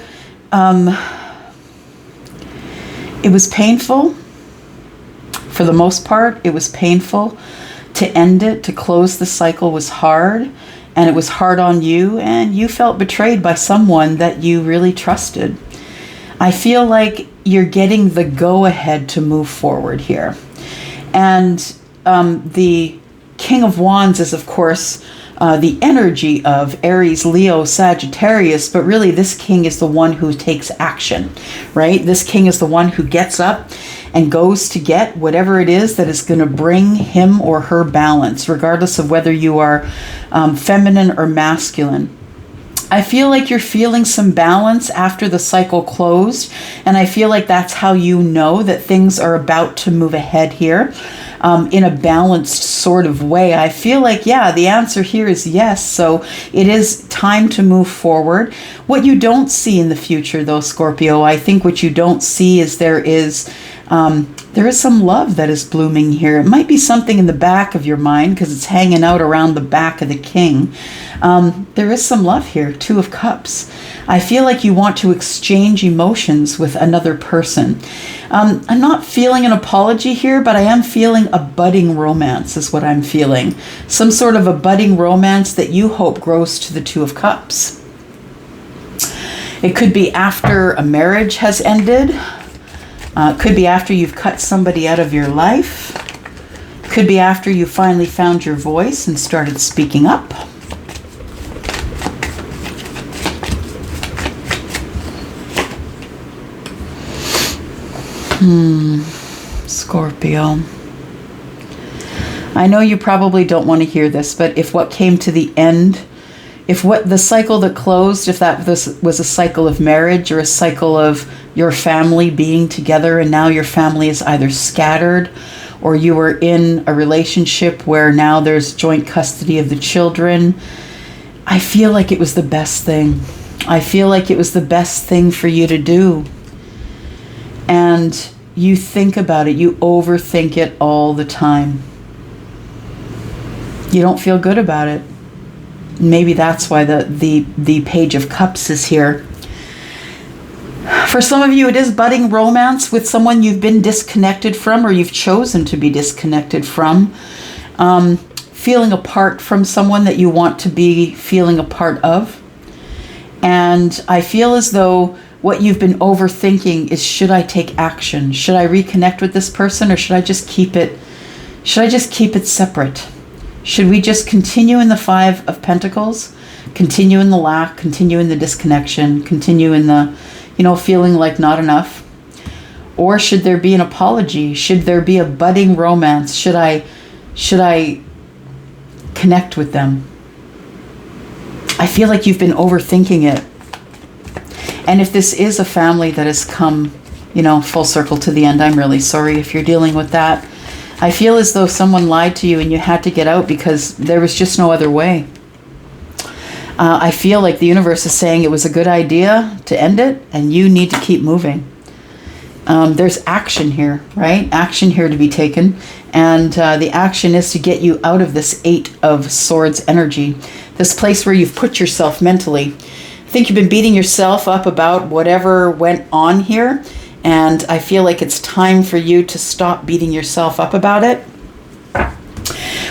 it was painful. For the most part, it was painful to end it. To close the cycle was hard, and it was hard on you, and you felt betrayed by someone that you really trusted. I feel like you're getting the go-ahead to move forward here. And the King of Wands is, of course, the energy of Aries, Leo, Sagittarius, but really this king is the one who takes action, right? This king is the one who gets up and goes to get whatever it is that is going to bring him or her balance, regardless of whether you are feminine or masculine. I feel like you're feeling some balance after the cycle closed, and I feel like that's how you know that things are about to move ahead here in a balanced sort of way. I feel like, yeah, the answer here is yes, so it is time to move forward. What you don't see in the future, though, Scorpio, I think what you don't see is there is some love that is blooming here. It might be something in the back of your mind because it's hanging out around the back of the king. There is some love here, Two of Cups. I feel like you want to exchange emotions with another person. I'm not feeling an apology here, but I am feeling a budding romance is what I'm feeling. Some sort of a budding romance that you hope grows to the Two of Cups. It could be after a marriage has ended. Could be after you've cut somebody out of your life. Could be after you finally found your voice and started speaking up. Scorpio. I know you probably don't want to hear this, but if what came to the end, if what the cycle that closed, if that was a cycle of marriage or a cycle of your family being together and now your family is either scattered or you were in a relationship where now there's joint custody of the children, I feel like it was the best thing. I feel like it was the best thing for you to do. And you think about it, you overthink it all the time. You don't feel good about it. Maybe that's why the Page of Cups is here. For some of you, it is budding romance with someone you've been disconnected from or you've chosen to be disconnected from. Feeling apart from someone that you want to be feeling a part of. And I feel as though what you've been overthinking is, should I take action? Should I reconnect with this person, or should I just keep it separate? Should we just continue in the Five of Pentacles, continue in the lack, continue in the disconnection, continue in the, feeling like not enough? Or should there be an apology? Should there be a budding romance? Should I connect with them? I feel like you've been overthinking it. And if this is a family that has come, full circle to the end, I'm really sorry if you're dealing with that. I feel as though someone lied to you and you had to get out because there was just no other way. I feel like the universe is saying it was a good idea to end it and you need to keep moving. There's action here, right? Action here to be taken. And the action is to get you out of this Eight of Swords energy, this place where you've put yourself mentally. I think you've been beating yourself up about whatever went on here. And I feel like it's time for you to stop beating yourself up about it.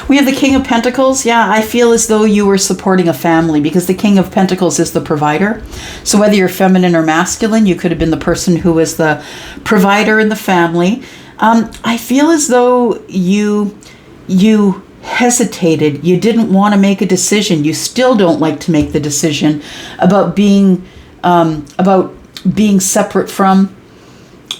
We have the King of Pentacles. Yeah, I feel as though you were supporting a family because the King of Pentacles is the provider. So whether you're feminine or masculine, you could have been the person who was the provider in the family. I feel as though you hesitated. You didn't want to make a decision. You still don't like to make the decision about being separate from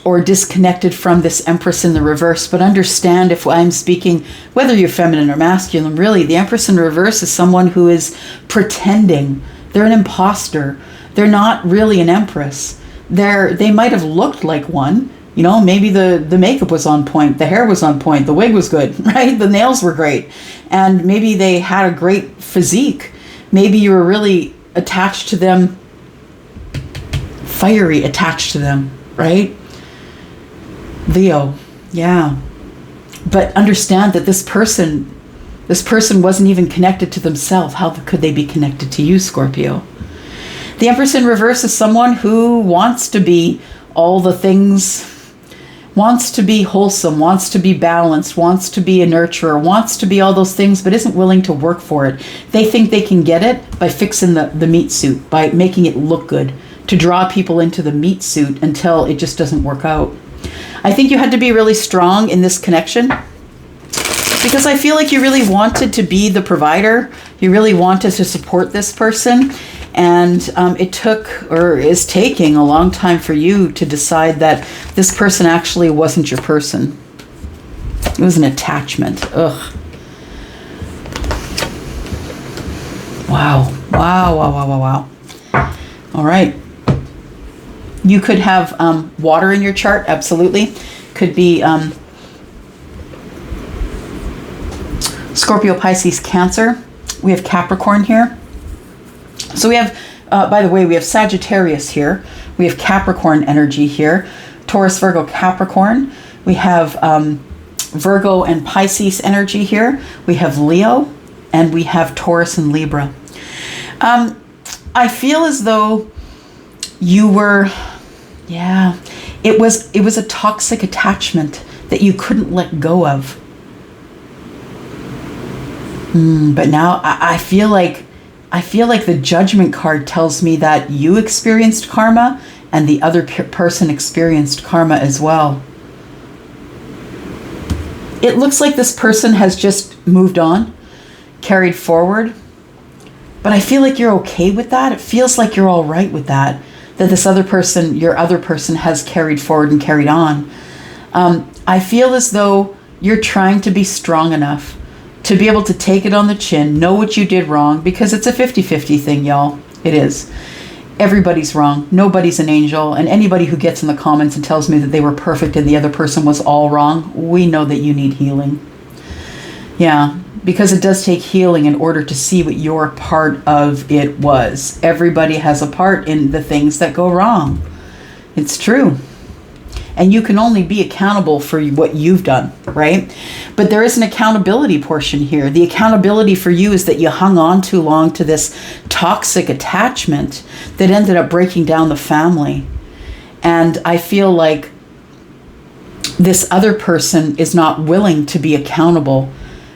or disconnected from this Empress in the reverse. But understand, if I'm speaking, whether you're feminine or masculine, really, the Empress in reverse is someone who is pretending. They're an imposter. They're not really an Empress. They might have looked like one. Maybe the makeup was on point, the hair was on point, the wig was good, right? The nails were great. And maybe they had a great physique. Maybe you were really attached to them, fiery attached to them, right? Leo, yeah. But understand that this person wasn't even connected to themselves. How could they be connected to you, Scorpio? The Empress in reverse is someone who wants to be all the things, wants to be wholesome, wants to be balanced, wants to be a nurturer, wants to be all those things, but isn't willing to work for it. They think they can get it by fixing the meat suit, by making it look good, to draw people into the meat suit until it just doesn't work out. I think you had to be really strong in this connection. because I feel like you really wanted to be the provider. You really wanted to support this person. And it took, or is taking, a long time for you to decide that this person actually wasn't your person. It was an attachment. Ugh. Wow. Wow, wow, wow, wow, wow. All right. You could have water in your chart, absolutely. Could be Scorpio, Pisces, Cancer. We have Capricorn here. So we have, by the way, we have Sagittarius here. We have Capricorn energy here. Taurus, Virgo, Capricorn. We have Virgo and Pisces energy here. We have Leo, and we have Taurus and Libra. I feel as though you were, it was a toxic attachment that you couldn't let go of. But now I feel like the Judgment card tells me that you experienced karma and the other person experienced karma as well. It looks like this person has just moved on, carried forward. But I feel like you're okay with that. It feels like you're all right with that. That this other person, your other person, has carried forward and carried on. I feel as though you're trying to be strong enough to be able to take it on the chin, know what you did wrong, because it's a 50-50 thing, y'all. It is. Everybody's wrong. Nobody's an angel. And anybody who gets in the comments and tells me that they were perfect and the other person was all wrong, we know that you need healing. Yeah. Because it does take healing in order to see what your part of it was. Everybody has a part in the things that go wrong. It's true. And you can only be accountable for what you've done, right? But there is an accountability portion here. The accountability for you is that you hung on too long to this toxic attachment that ended up breaking down the family. And I feel like this other person is not willing to be accountable,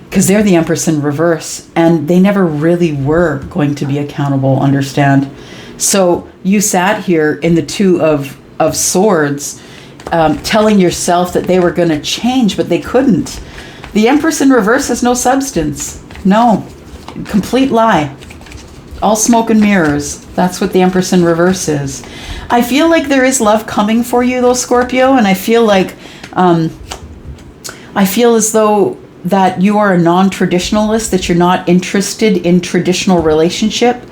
because they're the Empress in reverse, and they never really were going to be accountable, understand? So you sat here in the Two of Swords, telling yourself that they were going to change, but they couldn't. The Empress in reverse has no substance. No. Complete lie. All smoke and mirrors. That's what the Empress in reverse is. I feel like there is love coming for you, though, Scorpio, and I feel like, I feel as though that you are a non-traditionalist, that you're not interested in traditional relationship.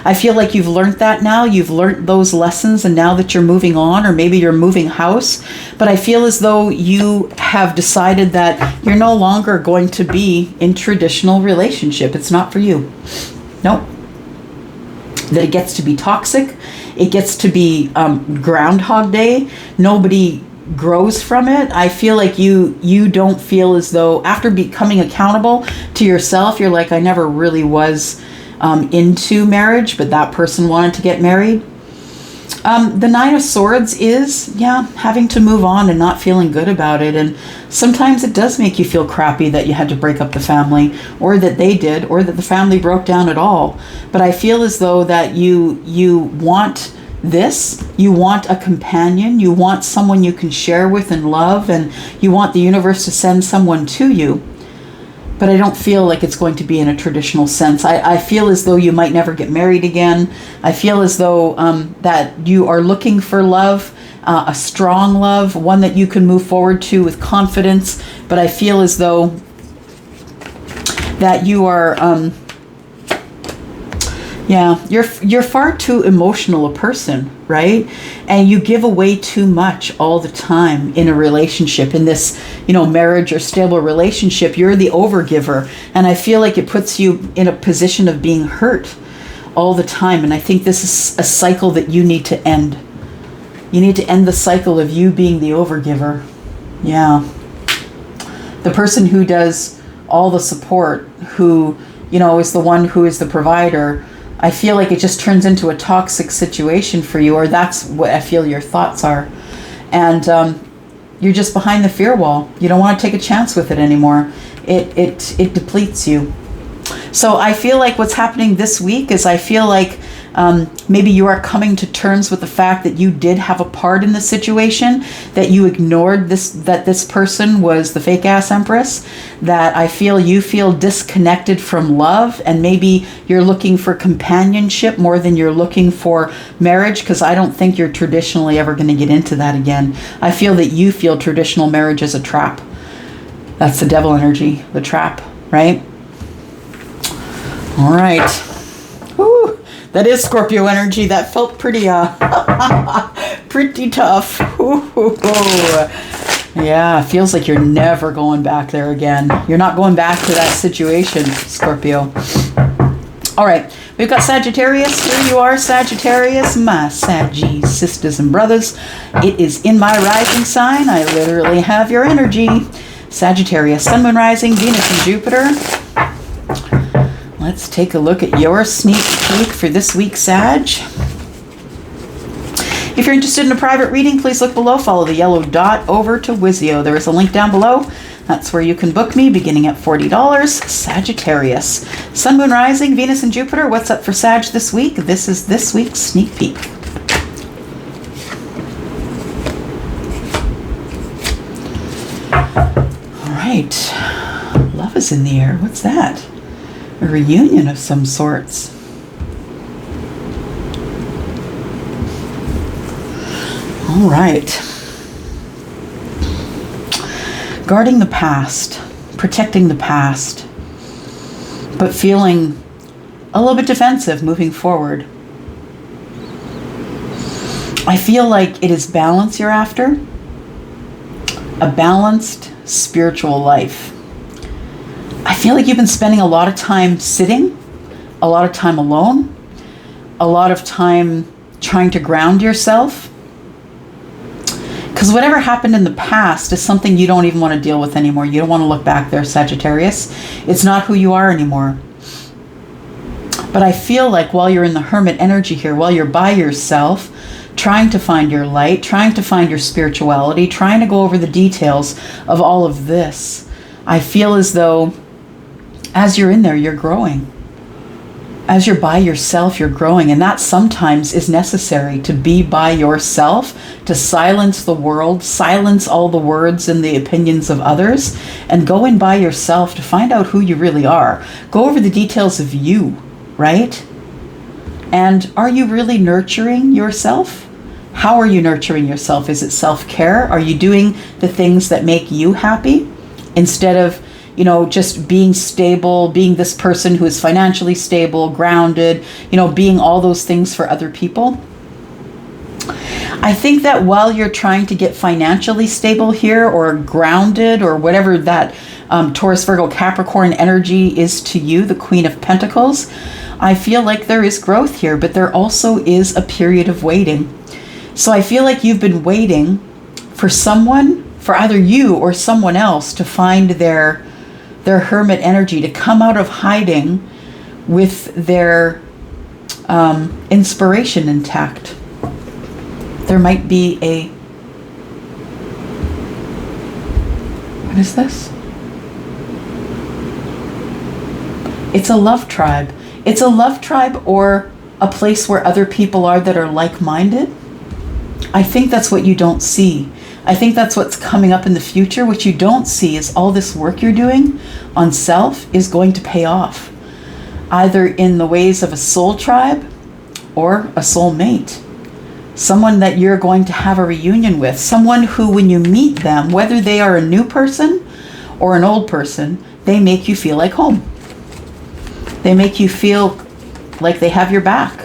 I feel like you've learned that now. You've learned those lessons, and now that you're moving on, or maybe you're moving house, but I feel as though you have decided that you're no longer going to be in traditional relationship. It's not for you. Nope. That it gets to be toxic. It gets to be Groundhog Day. Nobody grows from it. I feel like you don't feel as though, after becoming accountable to yourself, you're like, I never really was into marriage, but that person wanted to get married. The Nine of Swords is, having to move on and not feeling good about it. And sometimes it does make you feel crappy that you had to break up the family, or that they did, or that the family broke down at all. But I feel as though that you want this, you want a companion, you want someone you can share with and love, and you want the universe to send someone to you. But I don't feel like it's going to be in a traditional sense. I feel as though you might never get married again. I feel as though that you are looking for love, a strong love, one that you can move forward to with confidence. But I feel as though that you are you're far too emotional a person, right? And you give away too much all the time in a relationship, in this, marriage or stable relationship. You're the overgiver, and I feel like it puts you in a position of being hurt all the time. And I think this is a cycle that you need to end. You need to end the cycle of you being the overgiver. Yeah. The person who does all the support, who, is the one who is the provider, I feel like it just turns into a toxic situation for you, or that's what I feel your thoughts are. And you're just behind the fear wall. You don't want to take a chance with it anymore. It depletes you. So I feel like what's happening this week is, I feel like Maybe you are coming to terms with the fact that you did have a part in the situation, that you ignored that this person was the fake ass empress, that you feel disconnected from love, and maybe you're looking for companionship more than you're looking for marriage, because I don't think you're traditionally ever going to get into that again. I feel that you feel traditional marriage as a trap. That's the devil energy, the trap, right? All right. Whew. That is Scorpio energy. That felt pretty pretty tough. Ooh. Yeah, feels like you're never going back there again. You're not going back to that situation, Scorpio. All right, we've got Sagittarius. Here you are, Sagittarius, my Saggy sisters and brothers. It is in my rising sign. I literally have your energy. Sagittarius, Sun, Moon, Rising, Venus, and Jupiter. Let's take a look at your sneak peek for this week, Sag. If you're interested in a private reading, please look below. Follow the yellow dot over to Wizio. There is a link down below. That's where you can book me, beginning at $40. Sagittarius, Sun, Moon, Rising, Venus, and Jupiter. What's up for Sag this week? This is this week's sneak peek. All right. Love is in the air. What's that? A reunion of some sorts. All right. Guarding the past, protecting the past, but feeling a little bit defensive moving forward. I feel like it is balance you're after, a balanced spiritual life. I feel like you've been spending a lot of time sitting, a lot of time alone, a lot of time trying to ground yourself. Because whatever happened in the past is something you don't even want to deal with anymore. You don't want to look back there, Sagittarius. It's not who you are anymore. But I feel like while you're in the hermit energy here, while you're by yourself, trying to find your light, trying to find your spirituality, trying to go over the details of all of this, I feel as though as you're in there, you're growing. As you're by yourself, you're growing. And that sometimes is necessary, to be by yourself, to silence the world, silence all the words and the opinions of others, and go in by yourself to find out who you really are. Go over the details of you, right? And are you really nurturing yourself? How are you nurturing yourself? Is it self-care? Are you doing the things that make you happy instead of just being stable, being this person who is financially stable, grounded, being all those things for other people? I think that while you're trying to get financially stable here, or grounded, or whatever that Taurus, Virgo, Capricorn energy is to you, the Queen of Pentacles, I feel like there is growth here, but there also is a period of waiting. So I feel like you've been waiting for someone, for either you or someone else, to find their hermit energy, to come out of hiding with their inspiration intact. There might be what is this? It's a love tribe. It's a love tribe, or a place where other people are that are like-minded. I think that's what you don't see. I think that's what's coming up in the future. What you don't see is all this work you're doing on self is going to pay off, either in the ways of a soul tribe or a soul mate. Someone that you're going to have a reunion with. Someone who, when you meet them, whether they are a new person or an old person, they make you feel like home. They make you feel like they have your back.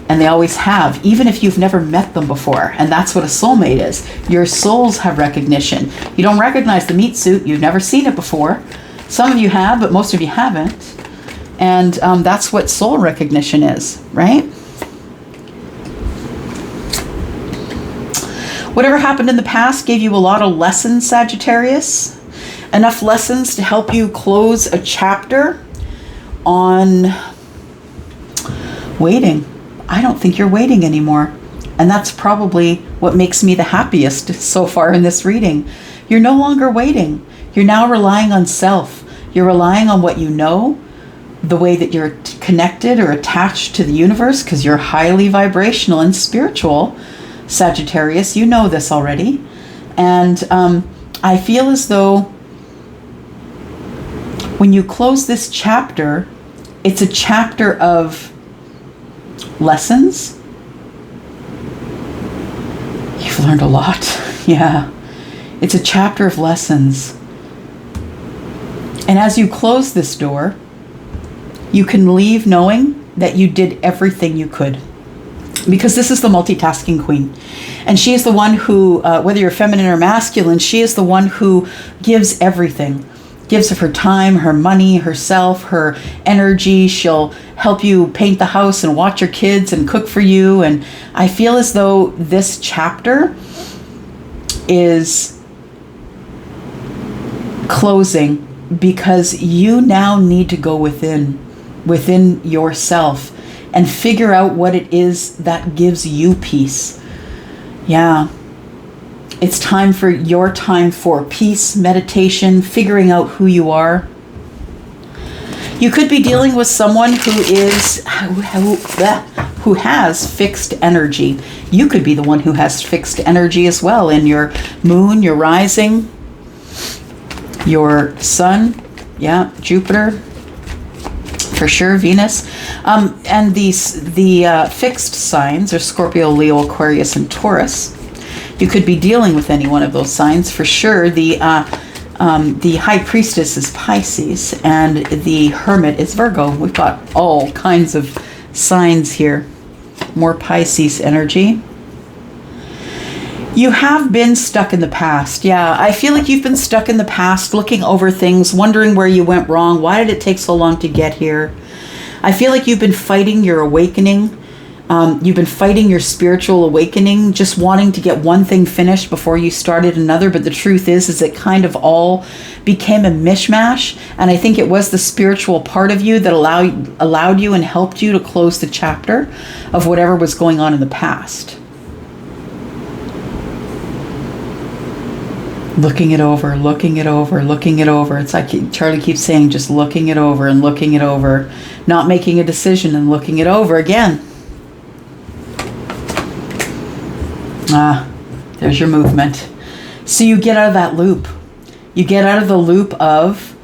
And they always have, even if you've never met them before. And that's what a soulmate is. Your souls have recognition. You don't recognize the meat suit. You've never seen it before. Some of you have, but most of you haven't. And that's what soul recognition is, right? Whatever happened in the past gave you a lot of lessons, Sagittarius. Enough lessons to help you close a chapter on waiting. I don't think you're waiting anymore. And that's probably what makes me the happiest so far in this reading. You're no longer waiting. You're now relying on self. You're relying on what you know, the way that you're connected or attached to the universe, because you're highly vibrational and spiritual, Sagittarius. You know this already. And I feel as though when you close this chapter, it's a chapter of lessons. You've learned a lot. Yeah. It's a chapter of lessons. And as you close this door, you can leave knowing that you did everything you could. Because this is the multitasking queen. And she is the one who, whether you're feminine or masculine, she is the one who gives everything. Gives of her time, her money, herself, her energy. She'll help you paint the house and watch your kids and cook for you. And I feel as though this chapter is closing because you now need to go within yourself and figure out what it is that gives you peace. Yeah. It's time for your time for peace, meditation, figuring out who you are. You could be dealing with someone who has fixed energy. You could be the one who has fixed energy as well in your moon, your rising, your sun, yeah, Jupiter, for sure, Venus. And the fixed signs are Scorpio, Leo, Aquarius, and Taurus. You could be dealing with any one of those signs for sure. The High Priestess is Pisces, and the Hermit is Virgo. We've got all kinds of signs here. More Pisces energy. You have been stuck in the past. Yeah, I feel like you've been stuck in the past, looking over things, wondering where you went wrong. Why did it take so long to get here? I feel like you've been fighting your awakening. You've been fighting your spiritual awakening, just wanting to get one thing finished before you started another. But the truth is it kind of all became a mishmash. And I think it was the spiritual part of you that allowed you and helped you to close the chapter of whatever was going on in the past. Looking it over, looking it over, looking it over. It's like Charlie keeps saying, just looking it over and looking it over, not making a decision and looking it over again. There's your movement. So you get out of that loop. You get out of the loop of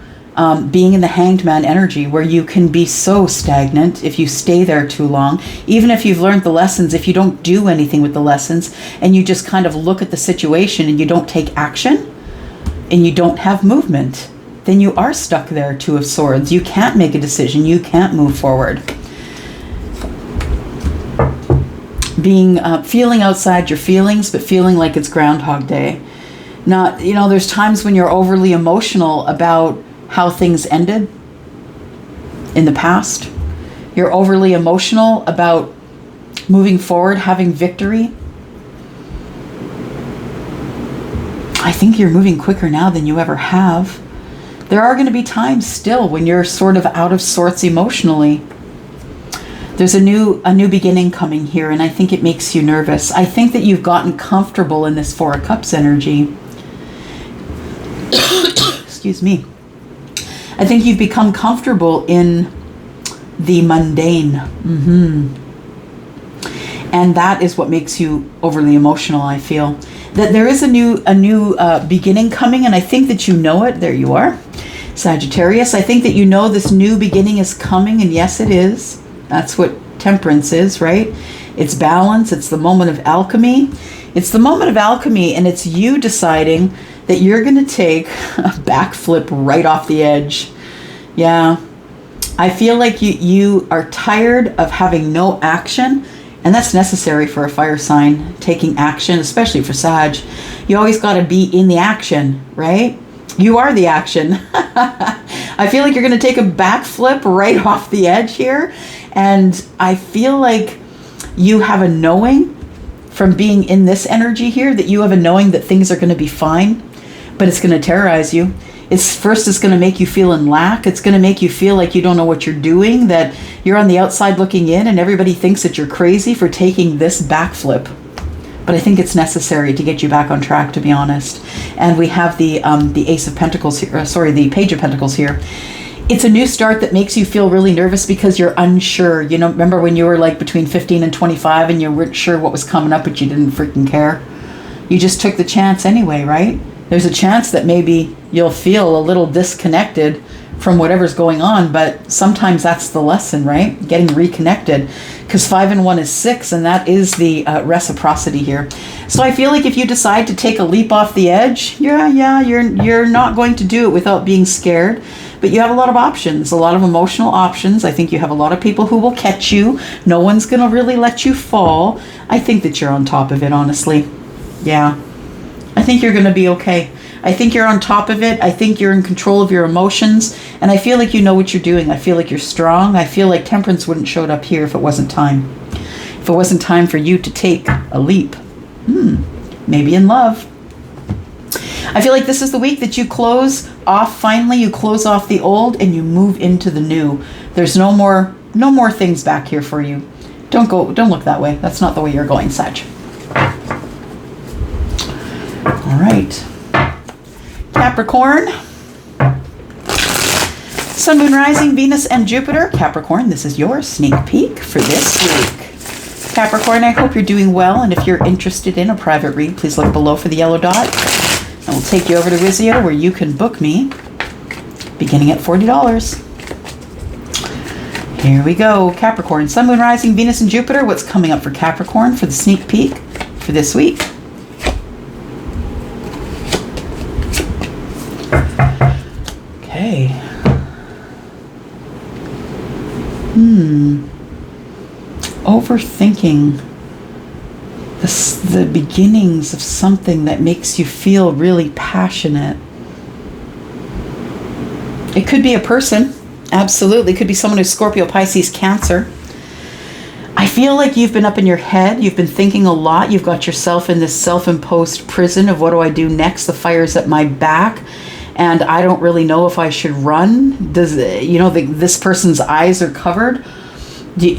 being in the hanged man energy, where you can be so stagnant if you stay there too long. Even if you've learned the lessons, if you don't do anything with the lessons and you just kind of look at the situation and you don't take action and you don't have movement, then you are stuck there, Two of Swords. You can't make a decision. You can't move forward. Feeling outside your feelings, but feeling like it's Groundhog Day. Not, there's times when you're overly emotional about how things ended in the past. You're overly emotional about moving forward, having victory. I think you're moving quicker now than you ever have. There are going to be times still when you're sort of out of sorts emotionally. There's a new beginning coming here, and I think it makes you nervous. I think that you've gotten comfortable in this Four of Cups energy. Excuse me. I think you've become comfortable in the mundane. And that is what makes you overly emotional, I feel. That there is a new beginning coming, and I think that you know it. There you are, Sagittarius. I think that you know this new beginning is coming, and yes, it is. That's what temperance is, right? It's balance. It's the moment of alchemy. It's the moment of alchemy, and it's you deciding that you're going to take a backflip right off the edge. Yeah. I feel like you are tired of having no action, and that's necessary for a fire sign, taking action, especially for Sag. You always got to be in the action, right? You are the action. I feel like you're going to take a backflip right off the edge here. And I feel like you have a knowing from being in this energy here, that you have a knowing that things are going to be fine, but it's going to terrorize you. It's going to make you feel in lack. It's going to make you feel like you don't know what you're doing, that you're on the outside looking in and everybody thinks that you're crazy for taking this backflip. But I think it's necessary to get you back on track, to be honest. And we have the Ace of Pentacles here, the Page of Pentacles here. It's a new start that makes you feel really nervous because you're unsure. You know, remember when you were like between 15 and 25 and you weren't sure what was coming up, but you didn't freaking care? You just took the chance anyway, right? There's a chance that maybe you'll feel a little disconnected from whatever's going on, but sometimes that's the lesson, right? Getting reconnected, because 5 and 1 is 6, and that is the reciprocity here. So I feel like if you decide to take a leap off the edge, you're not going to do it without being scared, but you have a lot of options, a lot of emotional options. I think you have a lot of people who will catch you. No one's going to really let you fall. I think that you're on top of it, honestly. Yeah, I think you're going to be okay. I think you're on top of it. I think you're in control of your emotions. And I feel like you know what you're doing. I feel like you're strong. I feel like temperance wouldn't showed up here if it wasn't time. If it wasn't time for you to take a leap. Maybe in love. I feel like this is the week that you close off, finally. You close off the old and you move into the new. There's no more things back here for you. Don't look that way. That's not the way you're going, Sag. All right. Capricorn, Sun, Moon, Rising, Venus, and Jupiter. Capricorn, this is your sneak peek for this week. Capricorn, I hope you're doing well, and if you're interested in a private read, please look below for the yellow dot, and we'll take you over to Wizio where you can book me, beginning at $40. Here we go. Capricorn, Sun, Moon, Rising, Venus, and Jupiter. What's coming up for Capricorn for the sneak peek for this week? Okay. Overthinking the beginnings of something that makes you feel really passionate. It could be a person. Absolutely. It could be someone who's Scorpio, Pisces, Cancer. I feel like you've been up in your head. You've been thinking a lot. You've got yourself in this self-imposed prison of what do I do next? The fire's at my back. And I don't really know if I should run. This person's eyes are covered.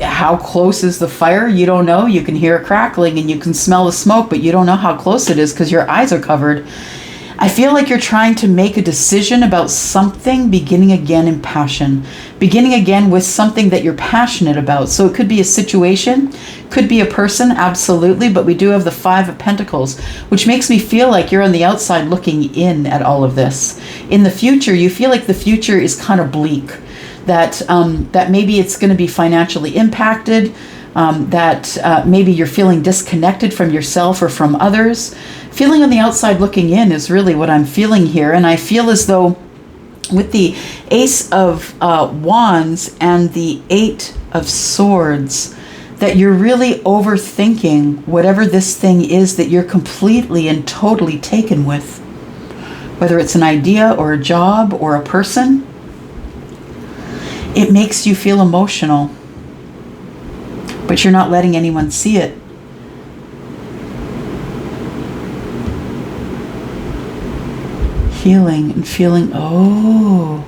How close is the fire? You don't know. You can hear it crackling and you can smell the smoke, but you don't know how close it is because your eyes are covered. I feel like you're trying to make a decision about something, beginning again in passion, beginning again with something that you're passionate about. So it could be a situation, could be a person, absolutely, but we do have the 5 of Pentacles, which makes me feel like you're on the outside looking in at all of this. In the future, you feel like the future is kind of bleak, that maybe it's going to be financially impacted, that maybe you're feeling disconnected from yourself or from others. Feeling on the outside looking in is really what I'm feeling here. And I feel as though with the Ace of Wands and the 8 of Swords, that you're really overthinking whatever this thing is that you're completely and totally taken with. Whether it's an idea or a job or a person, it makes you feel emotional. But you're not letting anyone see it. Healing and feeling, oh,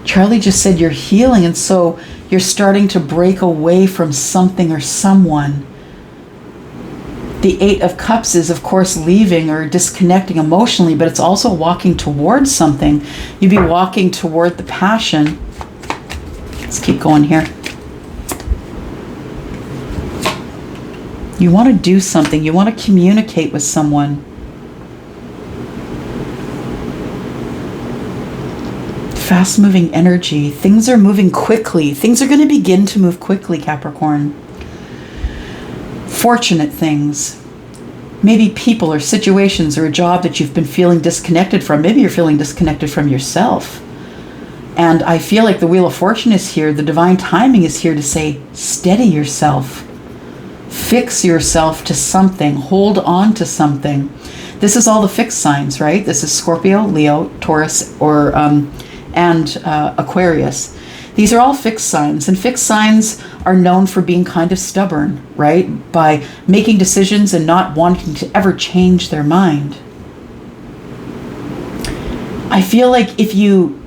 Charlie just said you're healing, and so you're starting to break away from something or someone. The 8 of Cups is, of course, leaving or disconnecting emotionally, but it's also walking towards something. You'd be walking toward the passion. Let's keep going here. You want to do something. You want to communicate with someone. Fast-moving energy. Things are moving quickly. Things are going to begin to move quickly, Capricorn. Fortunate things. Maybe people or situations or a job that you've been feeling disconnected from. Maybe you're feeling disconnected from yourself. And I feel like the Wheel of Fortune is here. The divine timing is here to say, steady yourself. Fix yourself to something. Hold on to something. This is all the fixed signs, right? This is Scorpio, Leo, Taurus, or and Aquarius. These are all fixed signs, and fixed signs are known for being kind of stubborn, right? By making decisions and not wanting to ever change their mind. I feel like if you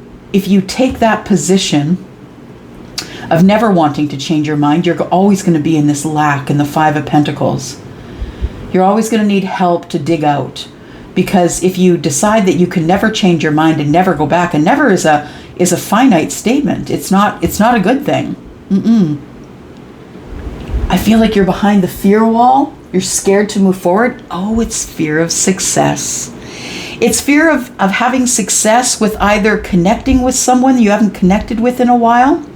take that position of never wanting to change your mind, you're always going to be in this lack in the 5 of Pentacles. You're always going to need help to dig out. Because if you decide that you can never change your mind and never go back, and never is a is a finite statement. It's not a good thing. I feel like you're behind the fear wall. You're scared to move forward. Oh, it's fear of success. It's fear of having success with either connecting with someone you haven't connected with in a while,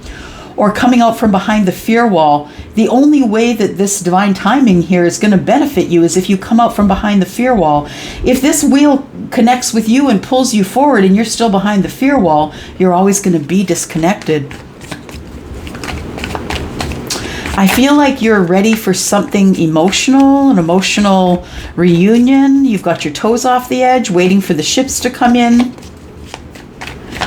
or coming out from behind the fear wall. The only way that this divine timing here is going to benefit you is if you come out from behind the fear wall. If this wheel connects with you and pulls you forward and you're still behind the fear wall, you're always going to be disconnected. I feel like you're ready for something emotional, an emotional reunion. You've got your toes off the edge, waiting for the ships to come in.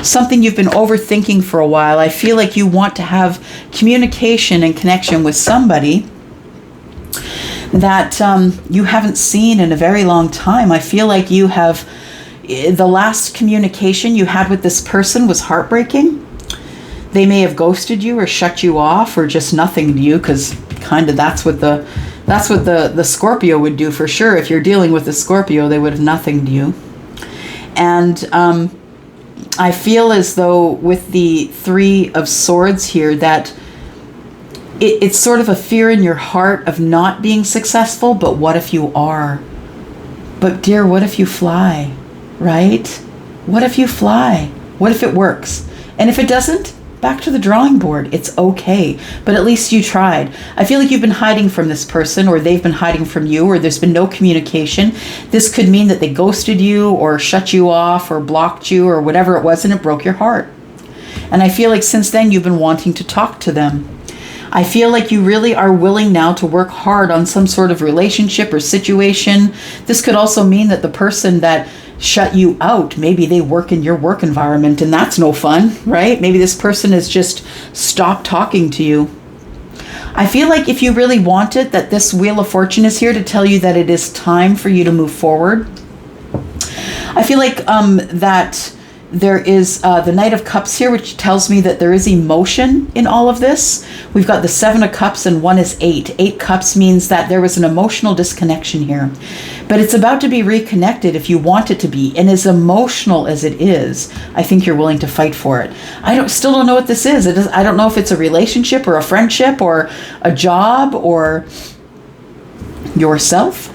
Something you've been overthinking for a while. I feel like you want to have communication and connection with somebody that you haven't seen in a very long time. I feel like you have, the last communication you had with this person was heartbreaking. They may have ghosted you or shut you off or just nothing to you, because kind of that's what the Scorpio would do for sure. If you're dealing with the Scorpio, they would have nothing to you. And I feel as though with the Three of Swords here that it's sort of a fear in your heart of not being successful, but what if you are? But dear, what if you fly, right? What if you fly? What if it works? And if it doesn't, back to the drawing board. It's okay, but at least you tried. I feel like you've been hiding from this person, or they've been hiding from you, or there's been no communication. This could mean that they ghosted you or shut you off or blocked you or whatever it was, and it broke your heart. And I feel like since then you've been wanting to talk to them. I feel like you really are willing now to work hard on some sort of relationship or situation. This could also mean that the person that shut you out, maybe they work in your work environment, and that's no fun, right? Maybe this person has just stopped talking to you. I feel like if you really want it, that this Wheel of Fortune is here to tell you that it is time for you to move forward. I feel like that there is the Knight of Cups here, which tells me that there is emotion in all of this. We've got the Seven of Cups and one is 8. 8 cups means that there was an emotional disconnection here. But it's about to be reconnected if you want it to be. And as emotional as it is, I think you're willing to fight for it. Still don't know what this is. I don't know if it's a relationship or a friendship or a job or yourself.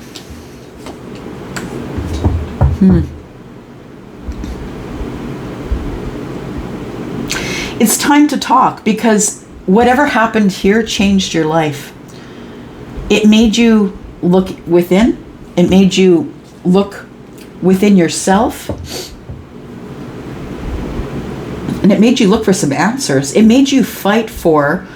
It's time to talk, because whatever happened here changed your life. It made you look within. It made you look within yourself. And it made you look for some answers. It made you fight to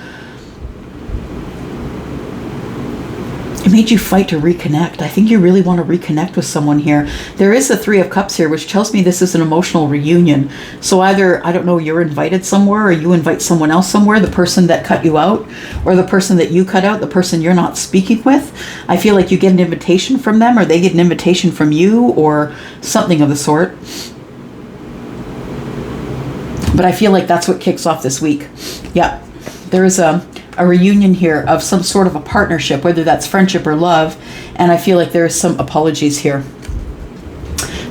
reconnect. I think you really want to reconnect with someone here. There is the Three of Cups here, which tells me this is an emotional reunion. So either, I don't know, you're invited somewhere, or you invite someone else somewhere, the person that cut you out, or the person that you cut out, the person you're not speaking with. I feel like you get an invitation from them, or they get an invitation from you, or something of the sort. But I feel like that's what kicks off this week. Yeah, there is a reunion here of some sort of a partnership, whether that's friendship or love, and I feel like there is some apologies here.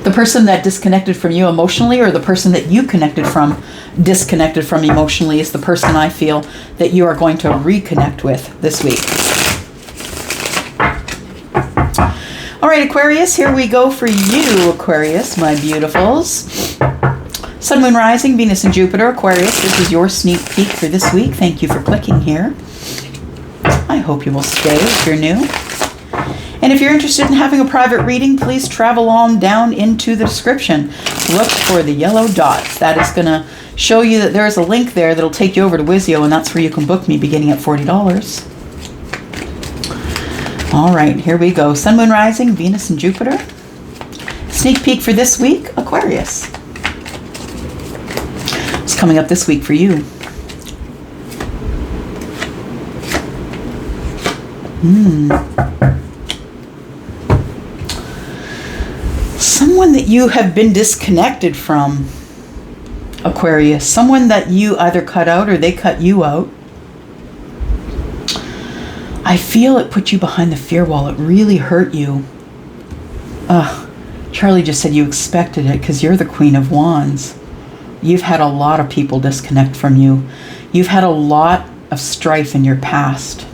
The person that disconnected from you emotionally, or the person that you disconnected from emotionally, is the person I feel that you are going to reconnect with this week. All right, Aquarius, here we go for you, Aquarius, my beautifuls. Sun, Moon, Rising, Venus, and Jupiter. Aquarius, this is your sneak peek for this week. Thank you for clicking here. I hope you will stay if you're new. And if you're interested in having a private reading, please travel on down into the description. Look for the yellow dots. That is going to show you that there is a link there that'll take you over to Wizio, and that's where you can book me beginning at $40. All right, here we go. Sun, Moon, Rising, Venus, and Jupiter. Sneak peek for this week, Aquarius. It's coming up this week for you. Someone that you have been disconnected from, Aquarius. Someone that you either cut out or they cut you out. I feel it put you behind the fear wall. It really hurt you. Charlie just said you expected it because you're the Queen of Wands. you've had a lot of people disconnect from you. You've had a lot of strife in your past.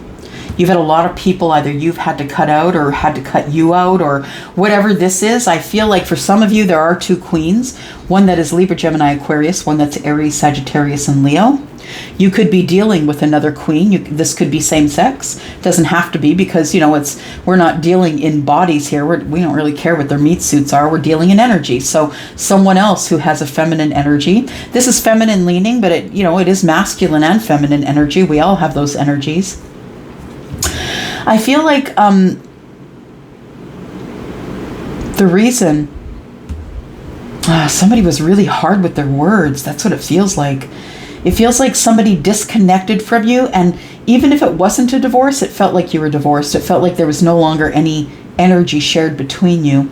You've had a lot of people either you've had to cut out or had to cut you out or whatever this is. I feel like for some of you, there are two queens. One that is Libra, Gemini, Aquarius. One that's Aries, Sagittarius, and Leo. You could be dealing with another queen. This could be same sex. Doesn't have to be because, you know, we're not dealing in bodies here. We don't really care what their meat suits are. We're dealing in energy. So someone else who has a feminine energy. This is feminine leaning, but it is masculine and feminine energy. We all have those energies. I feel like the reason somebody was really hard with their words. That's what it feels like. It feels like somebody disconnected from you, and even if it wasn't a divorce, it felt like you were divorced. It felt like there was no longer any energy shared between you.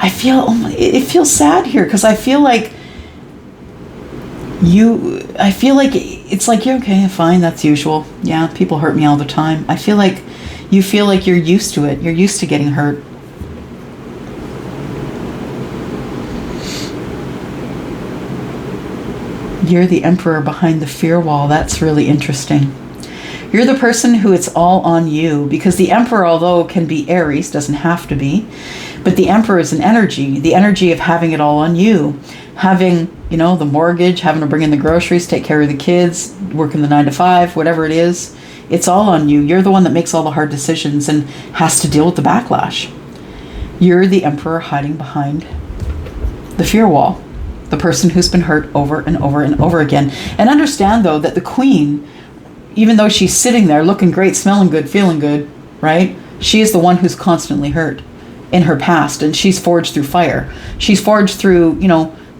It feels sad here because I feel like it's like, you're okay, fine, that's usual. Yeah, people hurt me all the time. I feel like you feel like you're used to it. You're used to getting hurt. You're the emperor behind the fear wall. That's really interesting. You're the person who it's all on you, because the emperor, although can be Aries, doesn't have to be, but the emperor is an energy, the energy of having it all on you. Having, the mortgage, having to bring in the groceries, take care of the kids, working the 9 to 5, whatever it is. It's all on you. You're the one that makes all the hard decisions and has to deal with the backlash. You're the emperor hiding behind the fear wall. The person who's been hurt over and over and over again. And understand, though, that the queen, even though she's sitting there looking great, smelling good, feeling good, right? She is the one who's constantly hurt in her past. And she's forged through fire. She's forged through,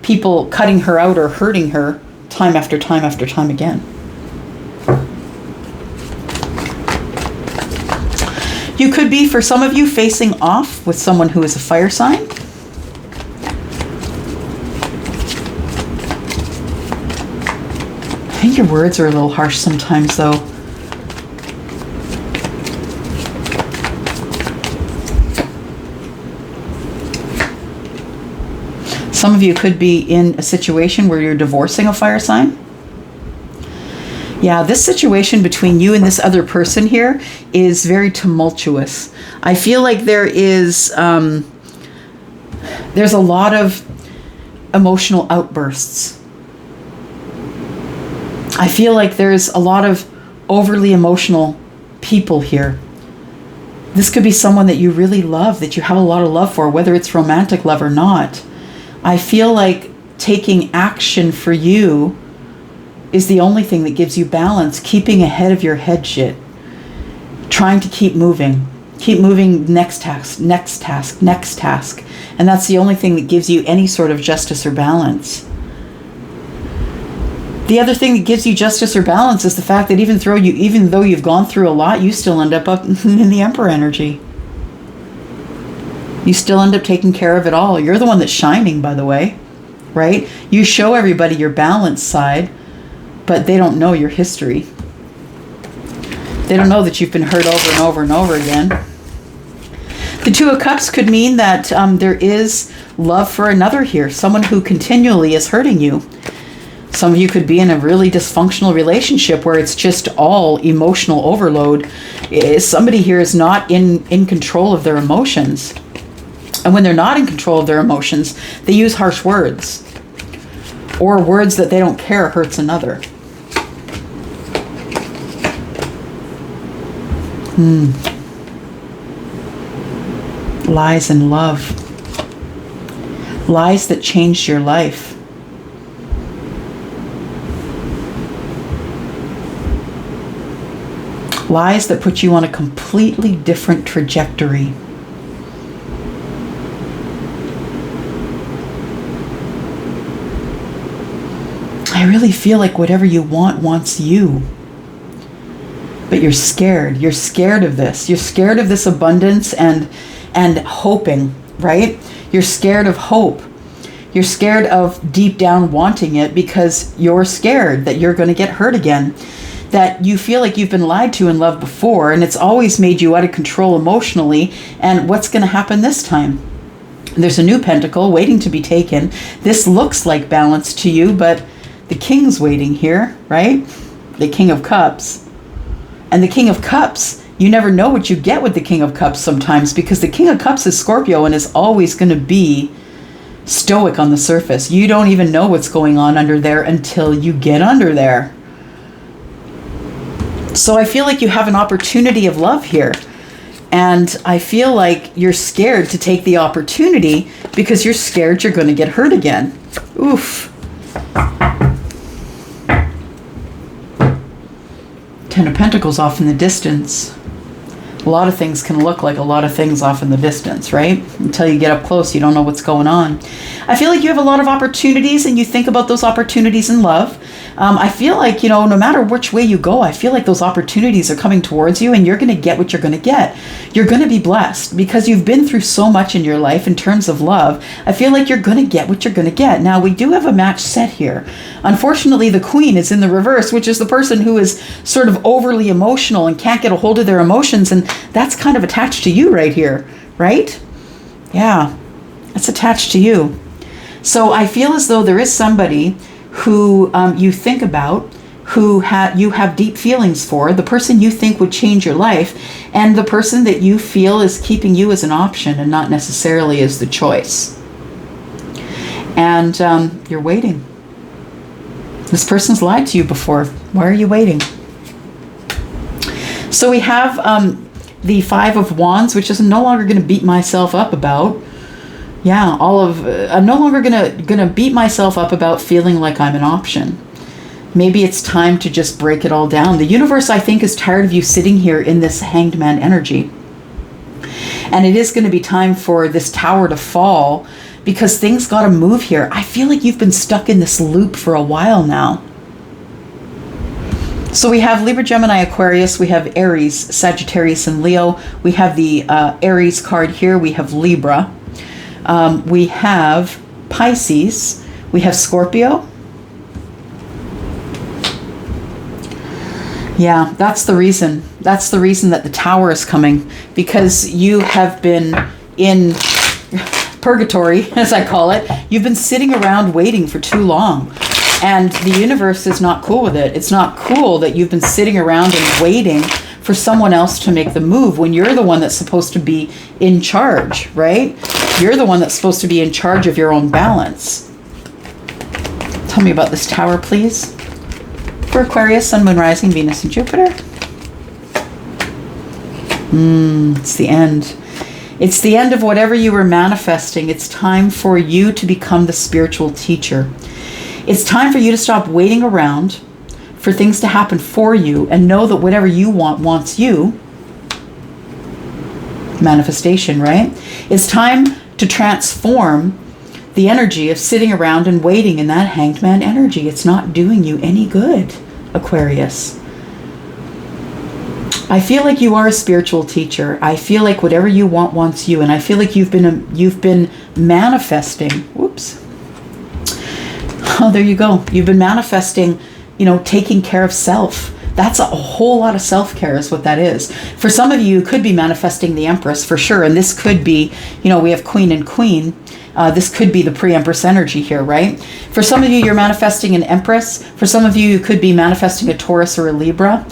people cutting her out or hurting her time after time after time again. You could be, for some of you, facing off with someone who is a fire sign. I think your words are a little harsh sometimes, though. Some of you could be in a situation where you're divorcing a fire sign. Yeah, this situation between you and this other person here is very tumultuous. I feel like there's a lot of emotional outbursts. I feel like there's a lot of overly emotional people here. This could be someone that you really love, that you have a lot of love for, whether it's romantic love or not. I feel like taking action for you is the only thing that gives you balance, keeping ahead of your head shit, trying to keep moving, next task. And that's the only thing that gives you any sort of justice or balance. The other thing that gives you justice or balance is the fact that even though you've gone through a lot, you still end up in the Emperor energy. You still end up taking care of it all. You're the one that's shining, by the way, right? You show everybody your balanced side, but they don't know your history. They don't know that you've been hurt over and over and over again. The Two of Cups could mean that there is love for another here, someone who continually is hurting you. Some of you could be in a really dysfunctional relationship where it's just all emotional overload. Somebody here is not in control of their emotions. And when they're not in control of their emotions, they use harsh words. Or words that they don't care hurts another. Lies and love. Lies that changed your life. Lies that put you on a completely different trajectory. I really feel like whatever you want wants you. But you're scared. You're scared of this. You're scared of this abundance and hoping, right? You're scared of hope. You're scared of deep down wanting it because you're scared that you're going to get hurt again. That you feel like you've been lied to in love before, and it's always made you out of control emotionally. And what's going to happen this time? There's a new pentacle waiting to be taken. This looks like balance to you, but the king's waiting here, right? The King of Cups. And the King of Cups, you never know what you get with the King of Cups sometimes, because the King of Cups is Scorpio and is always going to be stoic on the surface. You don't even know what's going on under there until you get under there. So I feel like you have an opportunity of love here. And I feel like you're scared to take the opportunity because you're scared you're going to get hurt again. Oof. Ten of Pentacles off in the distance. A lot of things can look like a lot of things off in the distance, right? Until you get up close, you don't know what's going on. I feel like you have a lot of opportunities and you think about those opportunities in love. I feel like, no matter which way you go, I feel like those opportunities are coming towards you and you're going to get what you're going to get. You're going to be blessed because you've been through so much in your life in terms of love. I feel like you're going to get what you're going to get. Now, we do have a match set here. Unfortunately, the Queen is in the reverse, which is the person who is sort of overly emotional and can't get a hold of their emotions. And that's kind of attached to you right here, right? Yeah, that's attached to you. So I feel as though there is somebody who you think about, who you have deep feelings for, the person you think would change your life, and the person that you feel is keeping you as an option and not necessarily as the choice. And you're waiting. This person's lied to you before. Why are you waiting? So we have the Five of Wands, which is no longer going to beat myself up about. Yeah, I'm no longer gonna beat myself up about feeling like I'm an option. Maybe it's time to just break it all down. The universe, I think, is tired of you sitting here in this Hanged Man energy. And it is going to be time for this tower to fall because things got to move here. I feel like you've been stuck in this loop for a while now. So we have Libra, Gemini, Aquarius. We have Aries, Sagittarius, and Leo. We have the Aries card here. We have Libra. We have Pisces, we have Scorpio. Yeah, that's the reason. That's the reason that the tower is coming, because you have been in purgatory, as I call it. You've been sitting around waiting for too long, and the universe is not cool with it. It's not cool that you've been sitting around and waiting for someone else to make the move when you're the one that's supposed to be in charge, right? You're the one that's supposed to be in charge of your own balance. Tell me about this tower, please. For Aquarius, Sun, Moon, Rising, Venus, and Jupiter. It's the end. It's the end of whatever you were manifesting. It's time for you to become the spiritual teacher. It's time for you to stop waiting around for things to happen for you and know that whatever you want wants you. Manifestation, right? It's time to transform the energy of sitting around and waiting in that Hanged Man energy. It's not doing you any good, Aquarius. I feel like you are a spiritual teacher. I feel like whatever you want wants you, and I feel like you've been manifesting. Whoops. Oh, there you go. You've been manifesting, taking care of self. That's a whole lot of self-care is what that is. For some of you could be manifesting the Empress for sure. And this could be, we have Queen and Queen. This could be the pre-Empress energy here, right? For some of you, you're manifesting an Empress. For some of you, you could be manifesting a Taurus or a Libra.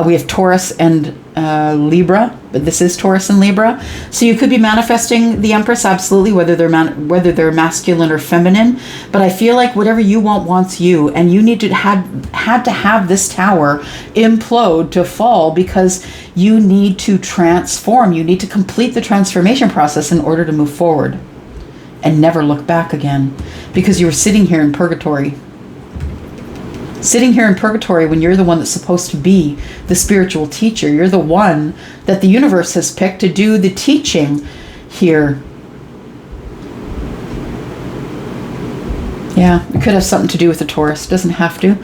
We have Taurus and Libra, but this is Taurus and Libra. So you could be manifesting the Empress, absolutely, whether they're masculine or feminine. But I feel like whatever you want wants you, and you need to had to have this tower implode to fall because you need to transform. You need to complete the transformation process in order to move forward and never look back again, because you were sitting here in purgatory. Sitting here in purgatory when you're the one that's supposed to be the spiritual teacher. You're the one that the universe has picked to do the teaching here. Yeah, it could have something to do with the Taurus. Doesn't have to.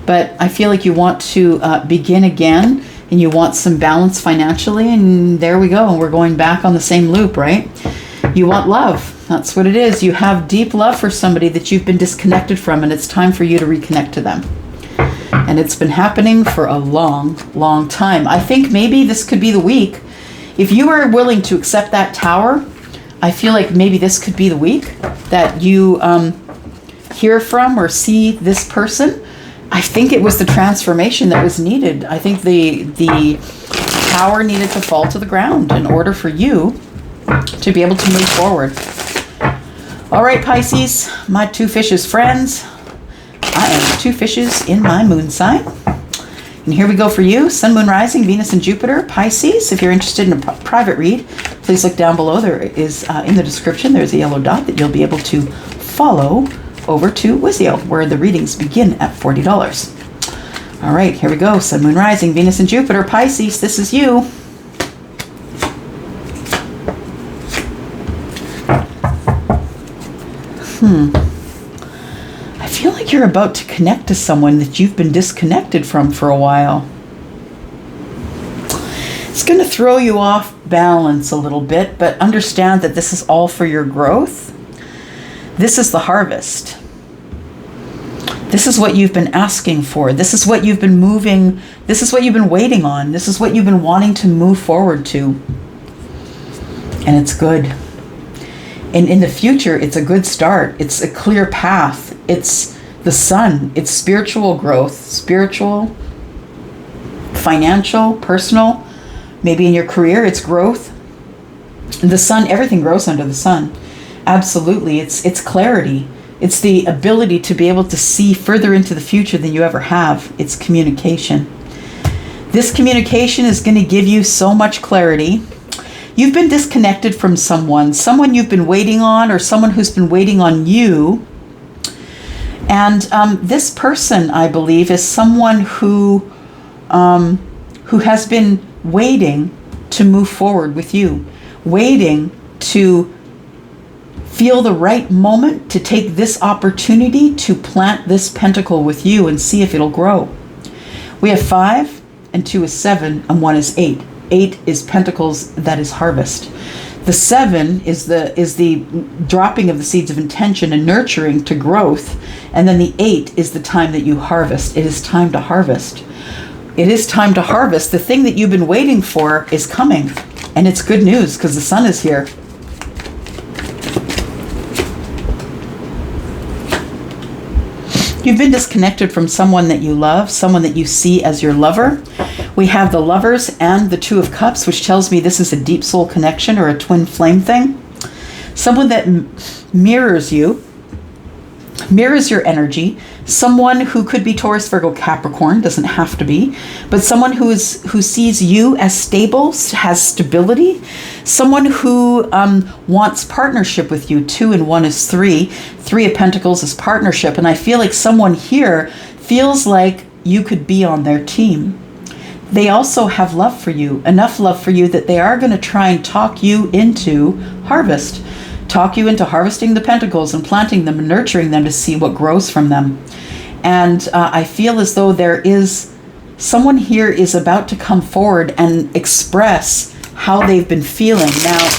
But I feel like you want to begin again, and you want some balance financially, and there we go. We're going back on the same loop, right? You want love. That's what it is. You have deep love for somebody that you've been disconnected from, and it's time for you to reconnect to them. And it's been happening for a long, long time. I think maybe this could be the week. If you are willing to accept that tower, I feel like maybe this could be the week that you hear from or see this person. I think it was the transformation that was needed. I think the power needed to fall to the ground in order for you to be able to move forward. All right, Pisces, my two fishes friends. I am two fishes in my moon sign. And here we go for you. Sun, Moon, Rising, Venus, and Jupiter. Pisces, if you're interested in a private read, please look down below. There is, in the description, there's a yellow dot that you'll be able to follow over to Wizio, where the readings begin at $40. All right, here we go. Sun, Moon, Rising, Venus, and Jupiter. Pisces, this is you. I feel like you're about to connect to someone that you've been disconnected from for a while. It's going to throw you off balance a little bit, but understand that this is all for your growth. This is the harvest. This is what you've been asking for. This is what you've been moving. This is what you've been waiting on. This is what you've been wanting to move forward to. And it's good. And in the future, it's a good start. It's a clear path. It's the sun. It's spiritual growth, spiritual, financial, personal. Maybe in your career, it's growth. The sun, everything grows under the sun. Absolutely. It's clarity. It's the ability to be able to see further into the future than you ever have. It's communication. This communication is going to give you so much clarity. You've been disconnected from someone you've been waiting on, or someone who's been waiting on you. And this person, I believe, is someone who has been waiting to move forward with you, waiting to feel the right moment to take this opportunity to plant this pentacle with you and see if it'll grow. We have 5, and 2 is 7, and 1 is 8. 8 is pentacles, that is harvest. The 7 is the dropping of the seeds of intention and nurturing to growth. And then the 8 is the time that you harvest. It is time to harvest. It is time to harvest. The thing that you've been waiting for is coming. And it's good news because the sun is here. You've been disconnected from someone that you love, someone that you see as your lover. We have the Lovers and the 2 of Cups, which tells me this is a deep soul connection or a twin flame thing. Someone that mirrors you, mirrors your energy. Someone who could be Taurus, Virgo, Capricorn, doesn't have to be, but someone who sees you as stable, has stability. Someone who wants partnership with you. 2 and 1 is 3. 3 of Pentacles is partnership. And I feel like someone here feels like you could be on their team. They also have love for you, enough love for you that they are going to try and talk you into harvest. Talk you into harvesting the pentacles and planting them and nurturing them to see what grows from them. And I feel as though there is someone here is about to come forward and express how they've been feeling. Now,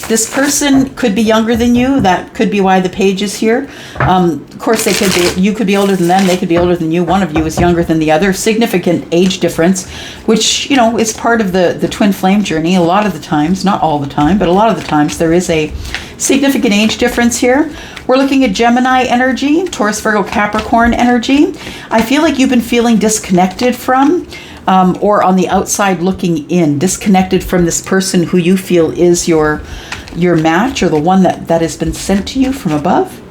this person could be younger than you. That could be why the page is here. Of course, they could be. You could be older than them. They could be older than you. One of you is younger than the other. Significant age difference, which, is part of the twin flame journey. A lot of the times, not all the time, but a lot of the times, there is a significant age difference here. We're looking at Gemini energy, Taurus, Virgo, Capricorn energy. I feel like you've been feeling disconnected from, or on the outside looking in, disconnected from this person who you feel is your match, or the one that has been sent to you from above.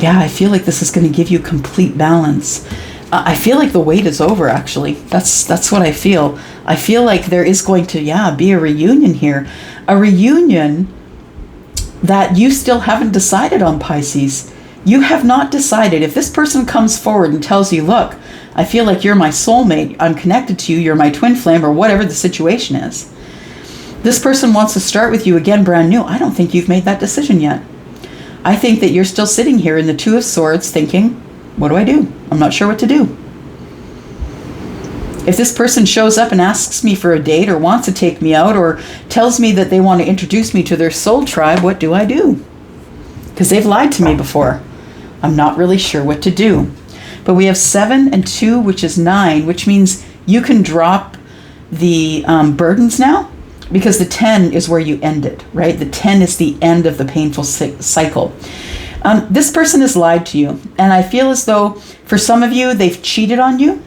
Yeah, I feel like this is going to give you complete balance. I feel like the wait is over, actually. That's what I feel. I feel like there is going to, be a reunion here. A reunion that you still haven't decided on, Pisces. You have not decided. If this person comes forward and tells you, look, I feel like you're my soulmate, I'm connected to you, you're my twin flame, or whatever the situation is. This person wants to start with you again brand new. I don't think you've made that decision yet. I think that you're still sitting here in the 2 of Swords thinking, what do I do? I'm not sure what to do. If this person shows up and asks me for a date, or wants to take me out, or tells me that they want to introduce me to their soul tribe, what do I do? Because they've lied to me before. I'm not really sure what to do. But we have 7 and 2, which is 9, which means you can drop the burdens now, because the 10 is where you ended, right? The 10 is the end of the painful cycle. This person has lied to you, and I feel as though for some of you, they've cheated on you.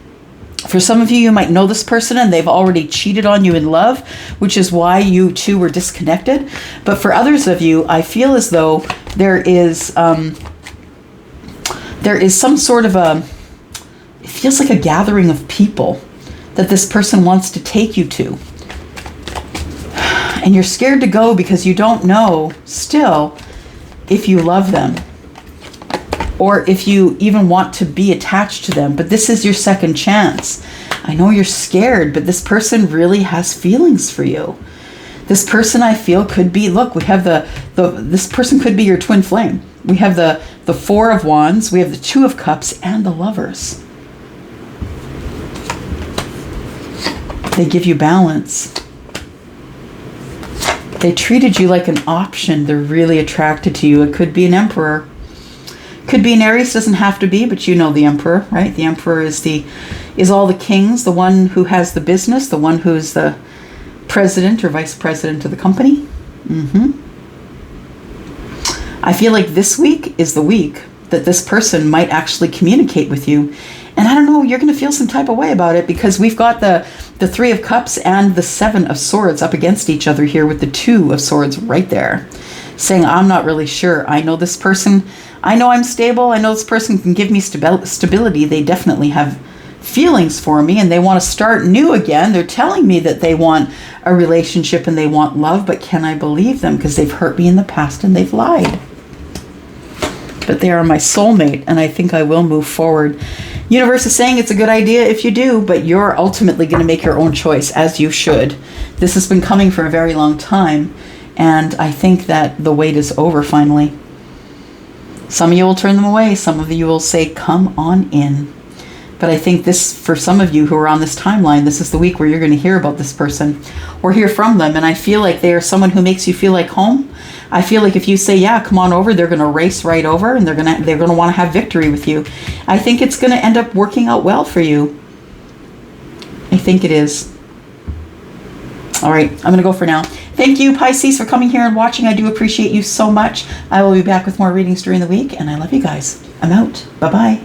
For some of you, you might know this person and they've already cheated on you in love, which is why you two were disconnected. But for others of you, I feel as though there is some sort of it feels like a gathering of people that this person wants to take you to. And you're scared to go because you don't know still if you love them or if you even want to be attached to them. But this is your second chance. I know you're scared, but this person really has feelings for you. This person, I feel, could be, look, we have this person could be your twin flame. We have the Four of Wands, we have the Two of Cups, and the Lovers. They give you balance. They treated you like an option. They're really attracted to you. It could be an Emperor. Could be an Aries, doesn't have to be, but you know the Emperor, right? The Emperor is all the kings, the one who has the business, the one who's the president or vice president of the company. I feel like this week is the week that this person might actually communicate with you. And I don't know, you're going to feel some type of way about it because we've got the Three of Cups and the Seven of Swords up against each other here with the Two of Swords right there. Saying, I'm not really sure. I know this person. I know I'm stable. I know this person can give me stability. They definitely have feelings for me and they want to start new again. They're telling me that they want a relationship and they want love, but can I believe them? Because they've hurt me in the past and they've lied. But they are my soulmate and I think I will move forward. Universe is saying it's a good idea if you do, but you're ultimately going to make your own choice, as you should. This has been coming for a very long time, and I think that the wait is over finally. Some of you will turn them away. Some of you will say, come on in. But I think this, for some of you who are on this timeline, this is the week where you're going to hear about this person or hear from them. And I feel like they are someone who makes you feel like home. I feel like if you say, yeah, come on over, they're going to race right over and they're going to want to have victory with you. I think it's going to end up working out well for you. I think it is. All right, I'm going to go for now. Thank you, Pisces, for coming here and watching. I do appreciate you so much. I will be back with more readings during the week, and I love you guys. I'm out. Bye-bye.